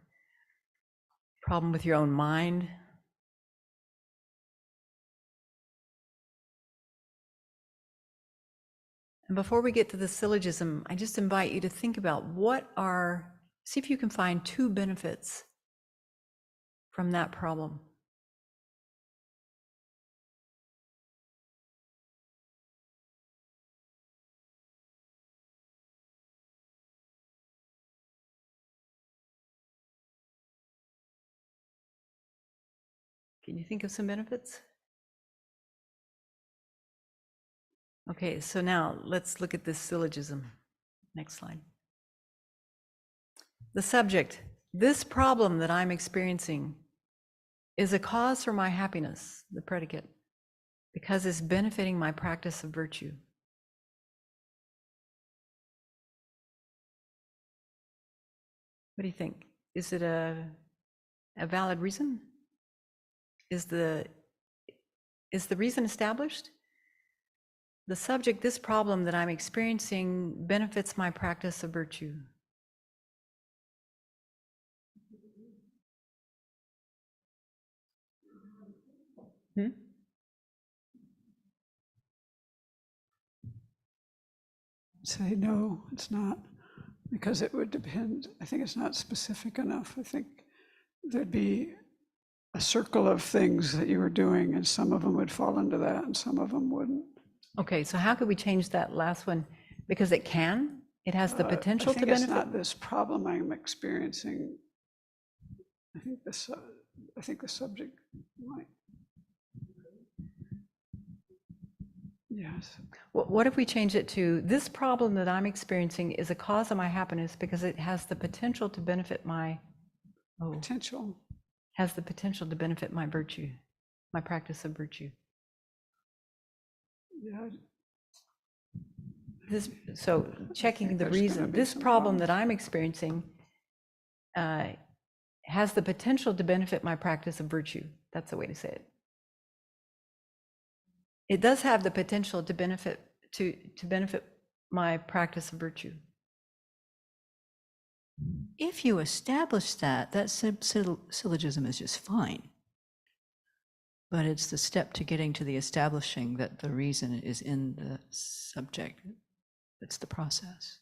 a problem with your own mind. And before we get to the syllogism, I just invite you to think about see if you can find two benefits from that problem. Can you think of some benefits? Okay, so now let's look at this syllogism. Next slide. The subject, this problem that I'm experiencing is a cause for my happiness, the predicate, because it's benefiting my practice of virtue. What do you think? Is it a valid reason? Is the reason established? The subject, this problem that I'm experiencing benefits my practice of virtue. Say no, it's not, because it would depend. I think it's not specific enough. I think there'd be a circle of things that you were doing, and some of them would fall into that and some of them wouldn't. Okay, so how could we change that last one? Because it has the potential to benefit. It's not this problem I'm experiencing. I think the subject might. Yes. What if we change it to, this problem that I'm experiencing is a cause of my happiness because it has the potential to benefit my has the potential to benefit my virtue, my practice of virtue. Yeah. So checking the reason, this problem that I'm experiencing has the potential to benefit my practice of virtue. That's the way to say it. It does have the potential to benefit my practice of virtue. If you establish that syllogism is just fine. But it's the step to getting to the establishing that the reason is in the subject. That's the process.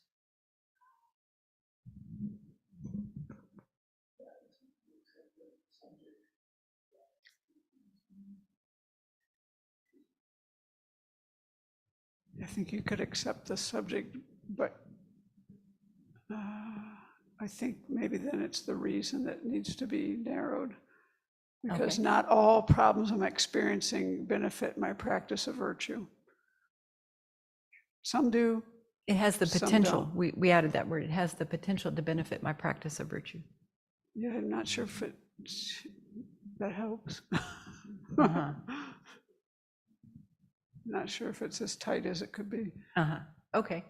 I think you could accept the subject, but I think maybe then it's the reason that needs to be narrowed. Because not all problems I'm experiencing benefit my practice of virtue. Some do. It has the potential. We added that word. It has the potential to benefit my practice of virtue. Yeah, I'm not sure if that helps. Uh-huh. Not sure if it's as tight as it could be. Okay.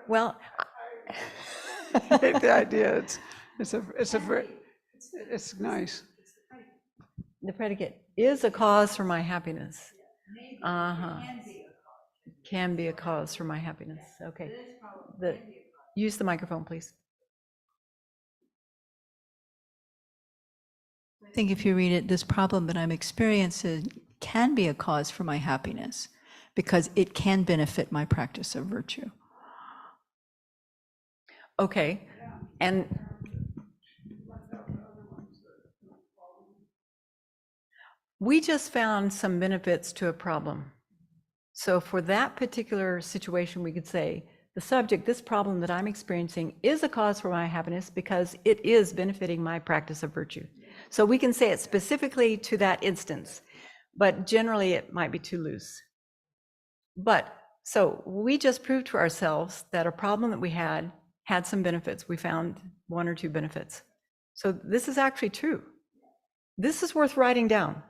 Well, I hate the idea. It's nice. The predicate is a cause for my happiness. Uh-huh. Can be a cause for my happiness. Okay. Use the microphone, please. I think if you read it, this problem that I'm experiencing can be a cause for my happiness because it can benefit my practice of virtue. Okay. And we just found some benefits to a problem. So for that particular situation, we could say, the subject, this problem that I'm experiencing is a cause for my happiness because it is benefiting my practice of virtue. So we can say it specifically to that instance, but generally it might be too loose. But so we just proved to ourselves that a problem that we had some benefits. We found 1 or 2 benefits. So this is actually true. This is worth writing down.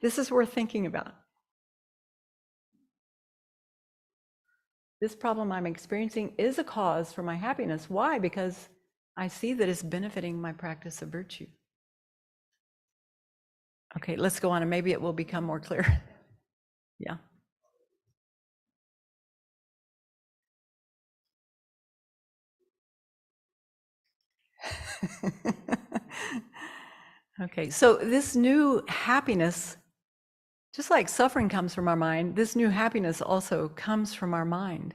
This is worth thinking about. This problem I'm experiencing is a cause for my happiness. Why? Because I see that it's benefiting my practice of virtue. Okay, let's go on and maybe it will become more clear. Yeah. Okay, so this new happiness, just like suffering comes from our mind, this new happiness also comes from our mind.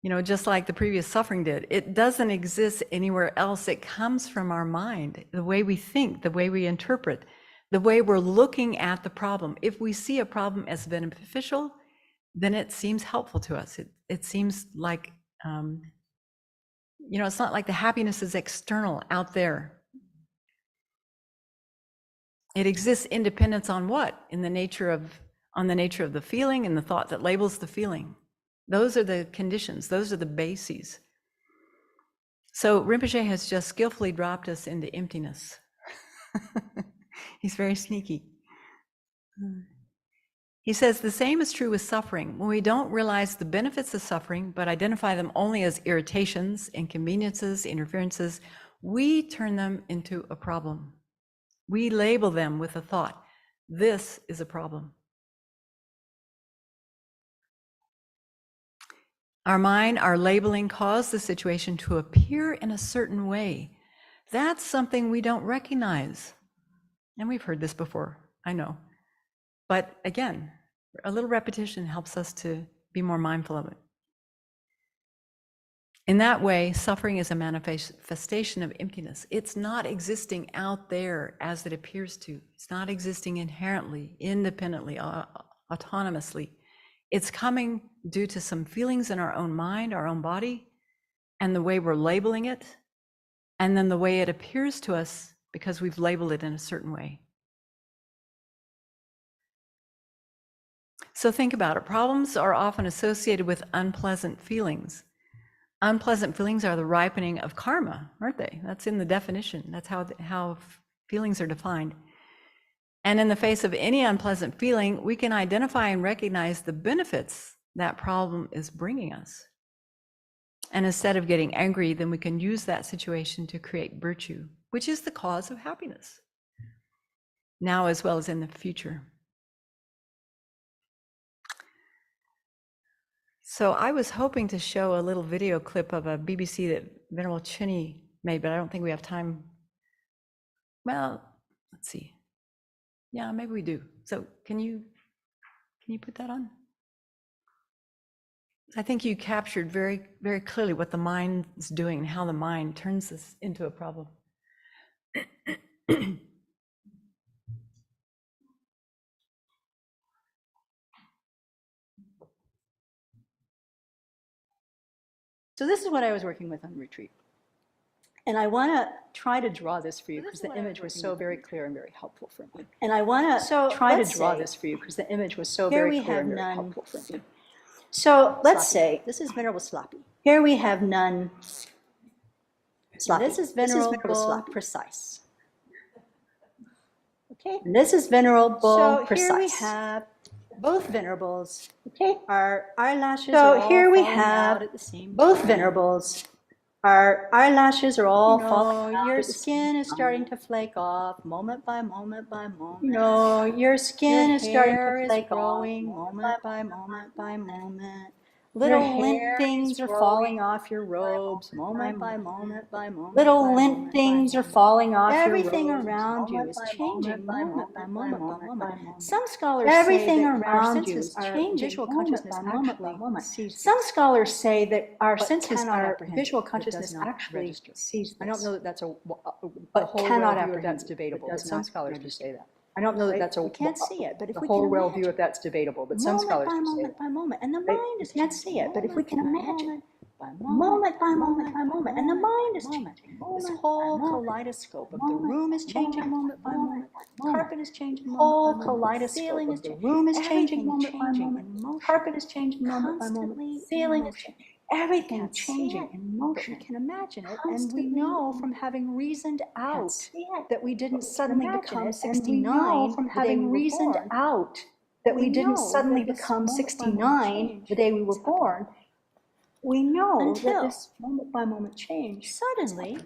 You know, just like the previous suffering did. It doesn't exist anywhere else. It comes from our mind, the way we think, the way we interpret, the way we're looking at the problem. If we see a problem as beneficial, then it seems helpful to us. It seems like, you know, it's not like the happiness is external out there. It exists independence on what? On the nature of the feeling and the thought that labels the feeling. Those are the conditions. Those are the bases. So Rinpoche has just skillfully dropped us into emptiness. He's very sneaky. He says the same is true with suffering. When we don't realize the benefits of suffering, but identify them only as irritations, inconveniences, interferences, we turn them into a problem. We label them with a thought. This is a problem. Our mind, our labeling cause the situation to appear in a certain way. That's something we don't recognize. And we've heard this before, I know. But again, a little repetition helps us to be more mindful of it. In that way, suffering is a manifestation of emptiness. It's not existing out there as it appears to. It's not existing inherently, independently, autonomously. It's coming due to some feelings in our own mind, our own body, and the way we're labeling it, and then the way it appears to us because we've labeled it in a certain way. So think about it. Problems are often associated with unpleasant feelings. Unpleasant feelings are the ripening of karma, aren't they? That's in the definition. That's how feelings are defined. And in the face of any unpleasant feeling, we can identify and recognize the benefits that problem is bringing us. And instead of getting angry, then we can use that situation to create virtue, which is the cause of happiness, now as well as in the future. So I was hoping to show a little video clip of a BBC that Venerable Chinny made, but I don't think we have time. Well, let's see. Yeah, maybe we do. So can you put that on? I think you captured very, very clearly what the mind is doing and how the mind turns this into a problem. So this is what I was working with on retreat. And I want to try to draw this for you because the image was so very clear and very helpful for me. And I want to try to draw this for you because the image was so very clear and very helpful for me. So let's say, this is Venerable Sloppy. Here we have none sloppy. This is Venerable Precise. Okay. And this is Venerable Precise. So here we have both venerables. Okay. Our eyelashes are all falling out at the same time. Both venerables. Our eyelashes are all falling out. Your skin is starting to flake off moment by moment by moment. No, your skin is starting to flake growing moment by moment by moment. Little lint things are falling off your robes moment by moment by moment. Little lint things are falling off your robes. Everything around you is changing moment by moment by moment. Some scholars say that our senses are visual consciousness actually sees. Some scholars say that our senses are visual consciousness actually sees this. I don't know that that's a whole worldview of that's debatable, but some scholars do say that. I don't know that that's a, we can't see it, but if we can imagine, whole worldview of that's debatable, but some scholars do say that. Moment by moment, and the mind is can't see it, but if we can imagine, moment by moment by moment, and the mind is changing. This whole kaleidoscope of the room is changing moment by moment. Carpet is changing moment by moment. The ceiling is changing. The room is changing moment by moment. Carpet is changing moment by moment. Ceiling is changing. Everything changing in motion. We can imagine it, and we know from having reasoned out that we didn't suddenly become 69 from having reasoned out that we didn't suddenly become 69 the day we were born. We know that this moment by moment change suddenly,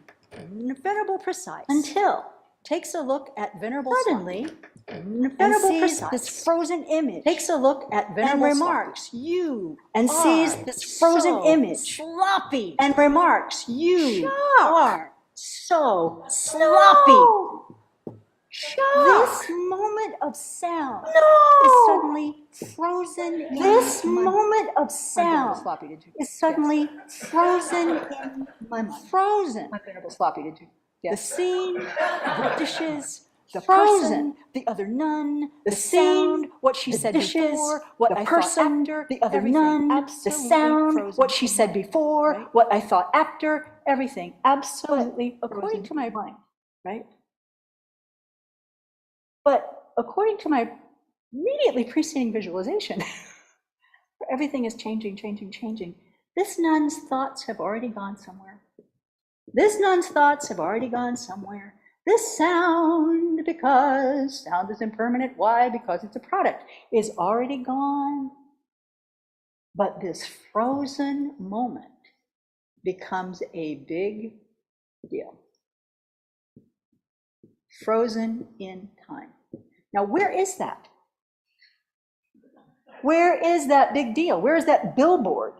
Venerable Precise, until takes a look at Venerable suddenly, Venerable Precise, this frozen image, takes a look at Venerable and remarks, you and sees this frozen image, sloppy, and remarks, you are so sloppy. This moment of sound is suddenly frozen. This moment of sound is suddenly frozen in my mind. Frozen. Sloppy, did you? The scene, the dishes, the person, the other nun, the sound, what she said before, what I thought after, the other nun, the sound, what she said before, what I thought after, everything absolutely according to my mind, right? But according to my immediately preceding visualization, everything is changing, changing, changing. This nun's thoughts have already gone somewhere. This nun's thoughts have already gone somewhere. This sound, because sound is impermanent, why? Because it's a product, is already gone. But this frozen moment becomes a big deal. Frozen in time. Now, where is that? Where is that big deal? Where is that billboard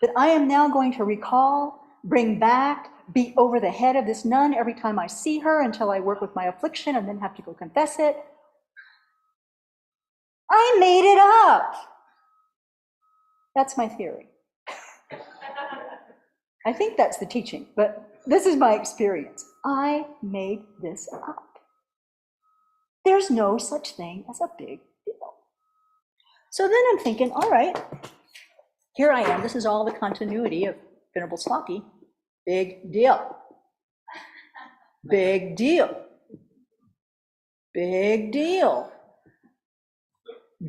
that I am now going to recall, bring back, beat over the head of this nun every time I see her until I work with my affliction and then have to go confess it? I made it up. That's my theory. I think that's the teaching, but this is my experience. I made this up. There's no such thing as a big deal. So then I'm thinking, all right, here I am. This is all the continuity of Venerable Sloppy. Big deal. Big deal. Big deal.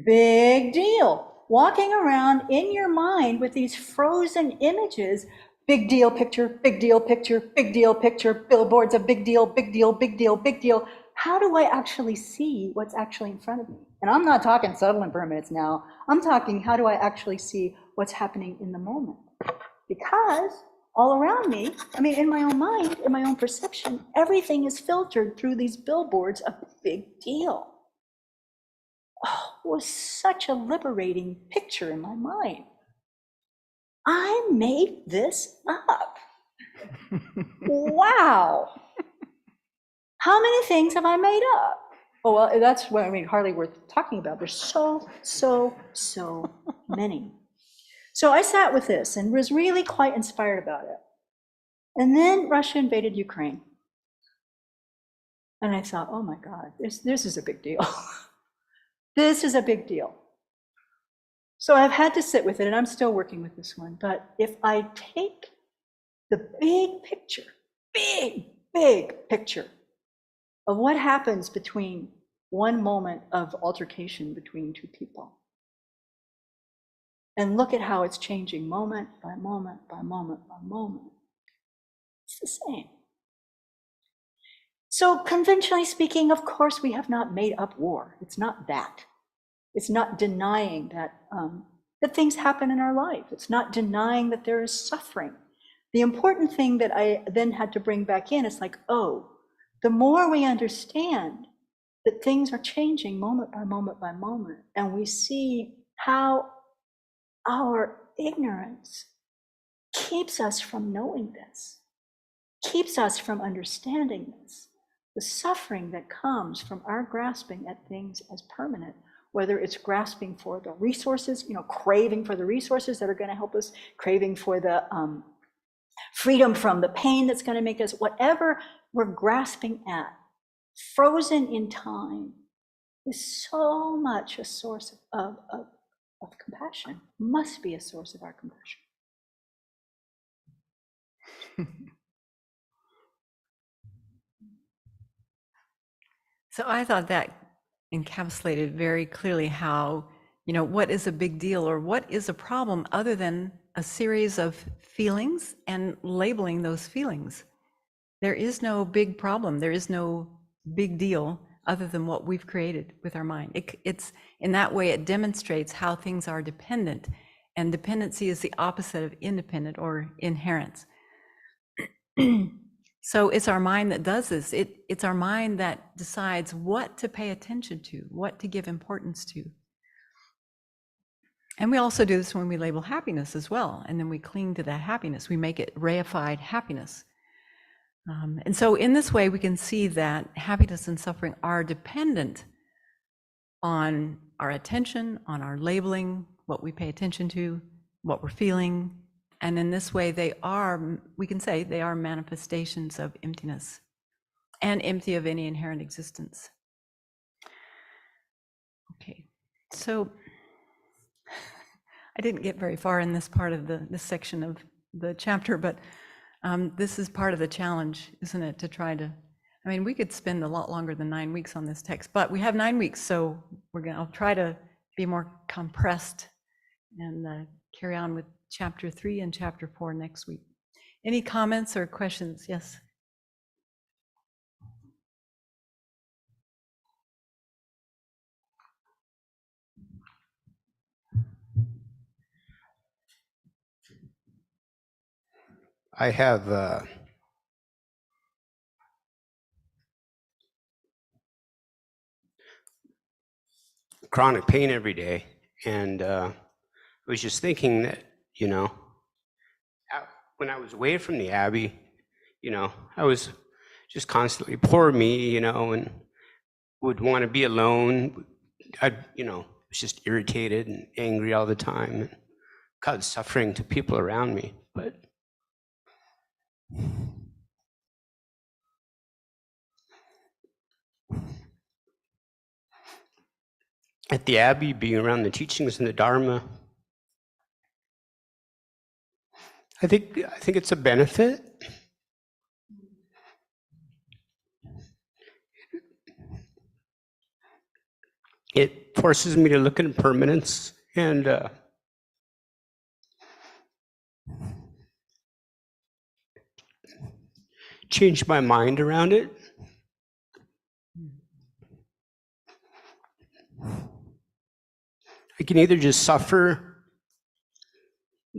Big deal. Walking around in your mind with these frozen images, big deal picture, big deal picture, big deal picture, billboards of big deal, big deal, big deal, big deal. How do I actually see what's actually in front of me? And I'm not talking subtle impermanence now. I'm talking how do I actually see what's happening in the moment? Because all around me, I mean, in my own mind, in my own perception, everything is filtered through these billboards of big deal. Oh, it was such a liberating picture in my mind. I made this up. Wow. How many things have I made up? Oh, well, that's what I mean, hardly worth talking about. There's so many. So I sat with this and was really quite inspired about it. And then Russia invaded Ukraine. And I thought, oh my God, this is a big deal. This is a big deal. So I've had to sit with it, and I'm still working with this one. But if I take the big picture, big picture of what happens between one moment of altercation between two people, and look at how it's changing moment by moment by moment by moment, it's the same. So conventionally speaking, of course, we have not made up war. It's not that. It's not denying that, that things happen in our life. It's not denying that there is suffering. The important thing that I then had to bring back in is like, oh, the more we understand that things are changing moment by moment by moment, and we see how our ignorance keeps us from knowing this, keeps us from understanding this, the suffering that comes from our grasping at things as permanent, whether it's grasping for the resources, craving for the resources that are going to help us, craving for the freedom from the pain that's going to make us, whatever we're grasping at, frozen in time, is so much a source of compassion, must be a source of our compassion. So I thought that encapsulated very clearly how, what is a big deal or what is a problem other than a series of feelings and labeling those feelings. There is no big problem. There is no big deal other than what we've created with our mind. It's in that way, it demonstrates how things are dependent, and dependency is the opposite of independent or inherence. So it's our mind that does this. It's our mind that decides what to pay attention to, what to give importance to. And we also do this when we label happiness as well, and then we cling to that happiness. We make it reified happiness. And so in this way, we can see that happiness and suffering are dependent on our attention, on our labeling, what we pay attention to, what we're feeling. And in this way, we can say they are manifestations of emptiness and empty of any inherent existence. Okay, so I didn't get very far in this part of this section of the chapter, but this is part of the challenge, isn't it, to try to, we could spend a lot longer than 9 weeks on this text, but we have 9 weeks, so I'll try to be more compressed and carry on with chapter 3 and chapter 4 next week. Any comments or questions? Yes. I have chronic pain every day, and I was just thinking that, when I was away from the Abbey, I was just constantly poor me, and would want to be alone. I, was just irritated and angry all the time, and caused suffering to people around me. But at the Abbey, being around the teachings and the Dharma, I think it's a benefit. It forces me to look at impermanence and change my mind around it. I can either just suffer,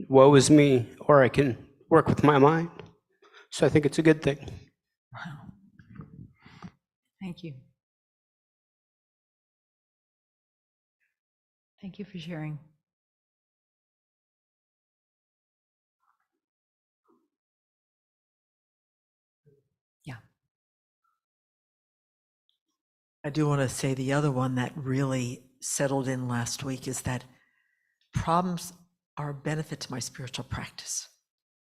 woe is me, or I can work with my mind. So I think it's a good thing. Wow. Thank you. Thank you for sharing. Yeah. I do want to say the other one that really settled in last week is that problems are a benefit to my spiritual practice.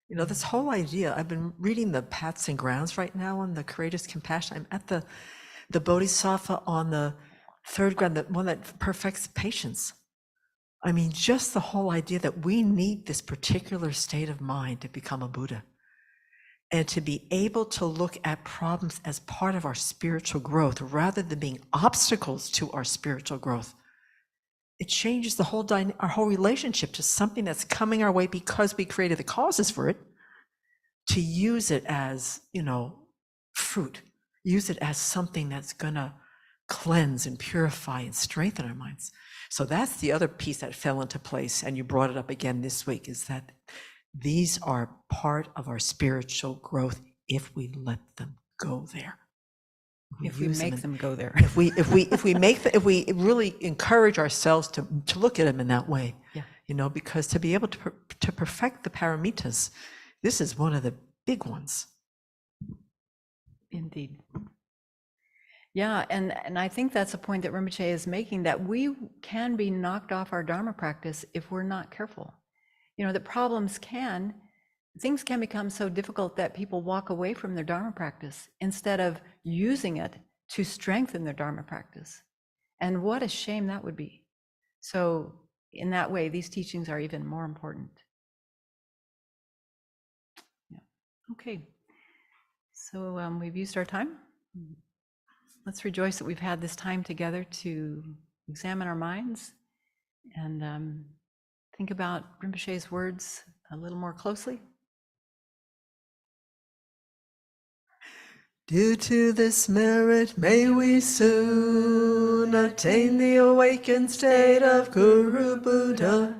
This whole idea, I've been reading the Paths and Grounds right now on the Courageous Compassion. I'm at the Bodhisattva on the third ground, the one that perfects patience. Just the whole idea that we need this particular state of mind to become a Buddha, and to be able to look at problems as part of our spiritual growth rather than being obstacles to our spiritual growth. It changes our whole relationship to something that's coming our way because we created the causes for it, to use it as, fruit, use it as something that's gonna cleanse and purify and strengthen our minds. So that's the other piece that fell into place, and you brought it up again this week, is that These are part of our spiritual growth if we let them go there. If we use make in- them go there. if we really encourage ourselves to look at them in that way, Yeah. you know, because to be able to perfect the paramitas, this is one of the big ones. Indeed. Yeah, and I think that's a point that Rinpoche is making, that we can be knocked off our Dharma practice if we're not careful. You know, that things can become so difficult that people walk away from their Dharma practice instead of using it to strengthen their Dharma practice. And what a shame that would be. So in that way, these teachings are even more important. Yeah. Okay. So we've used our time. Let's rejoice that we've had this time together to examine our minds and think about Rinpoche's words a little more closely. Due to this merit, may we soon attain the awakened state of Guru Buddha,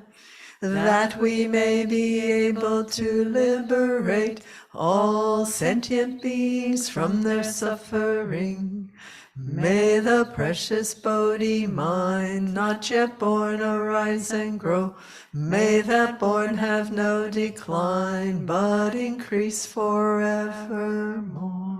that we may be able to liberate all sentient beings from their suffering. May the precious Bodhi mind, not yet born, arise and grow. May that born have no decline, but increase forevermore.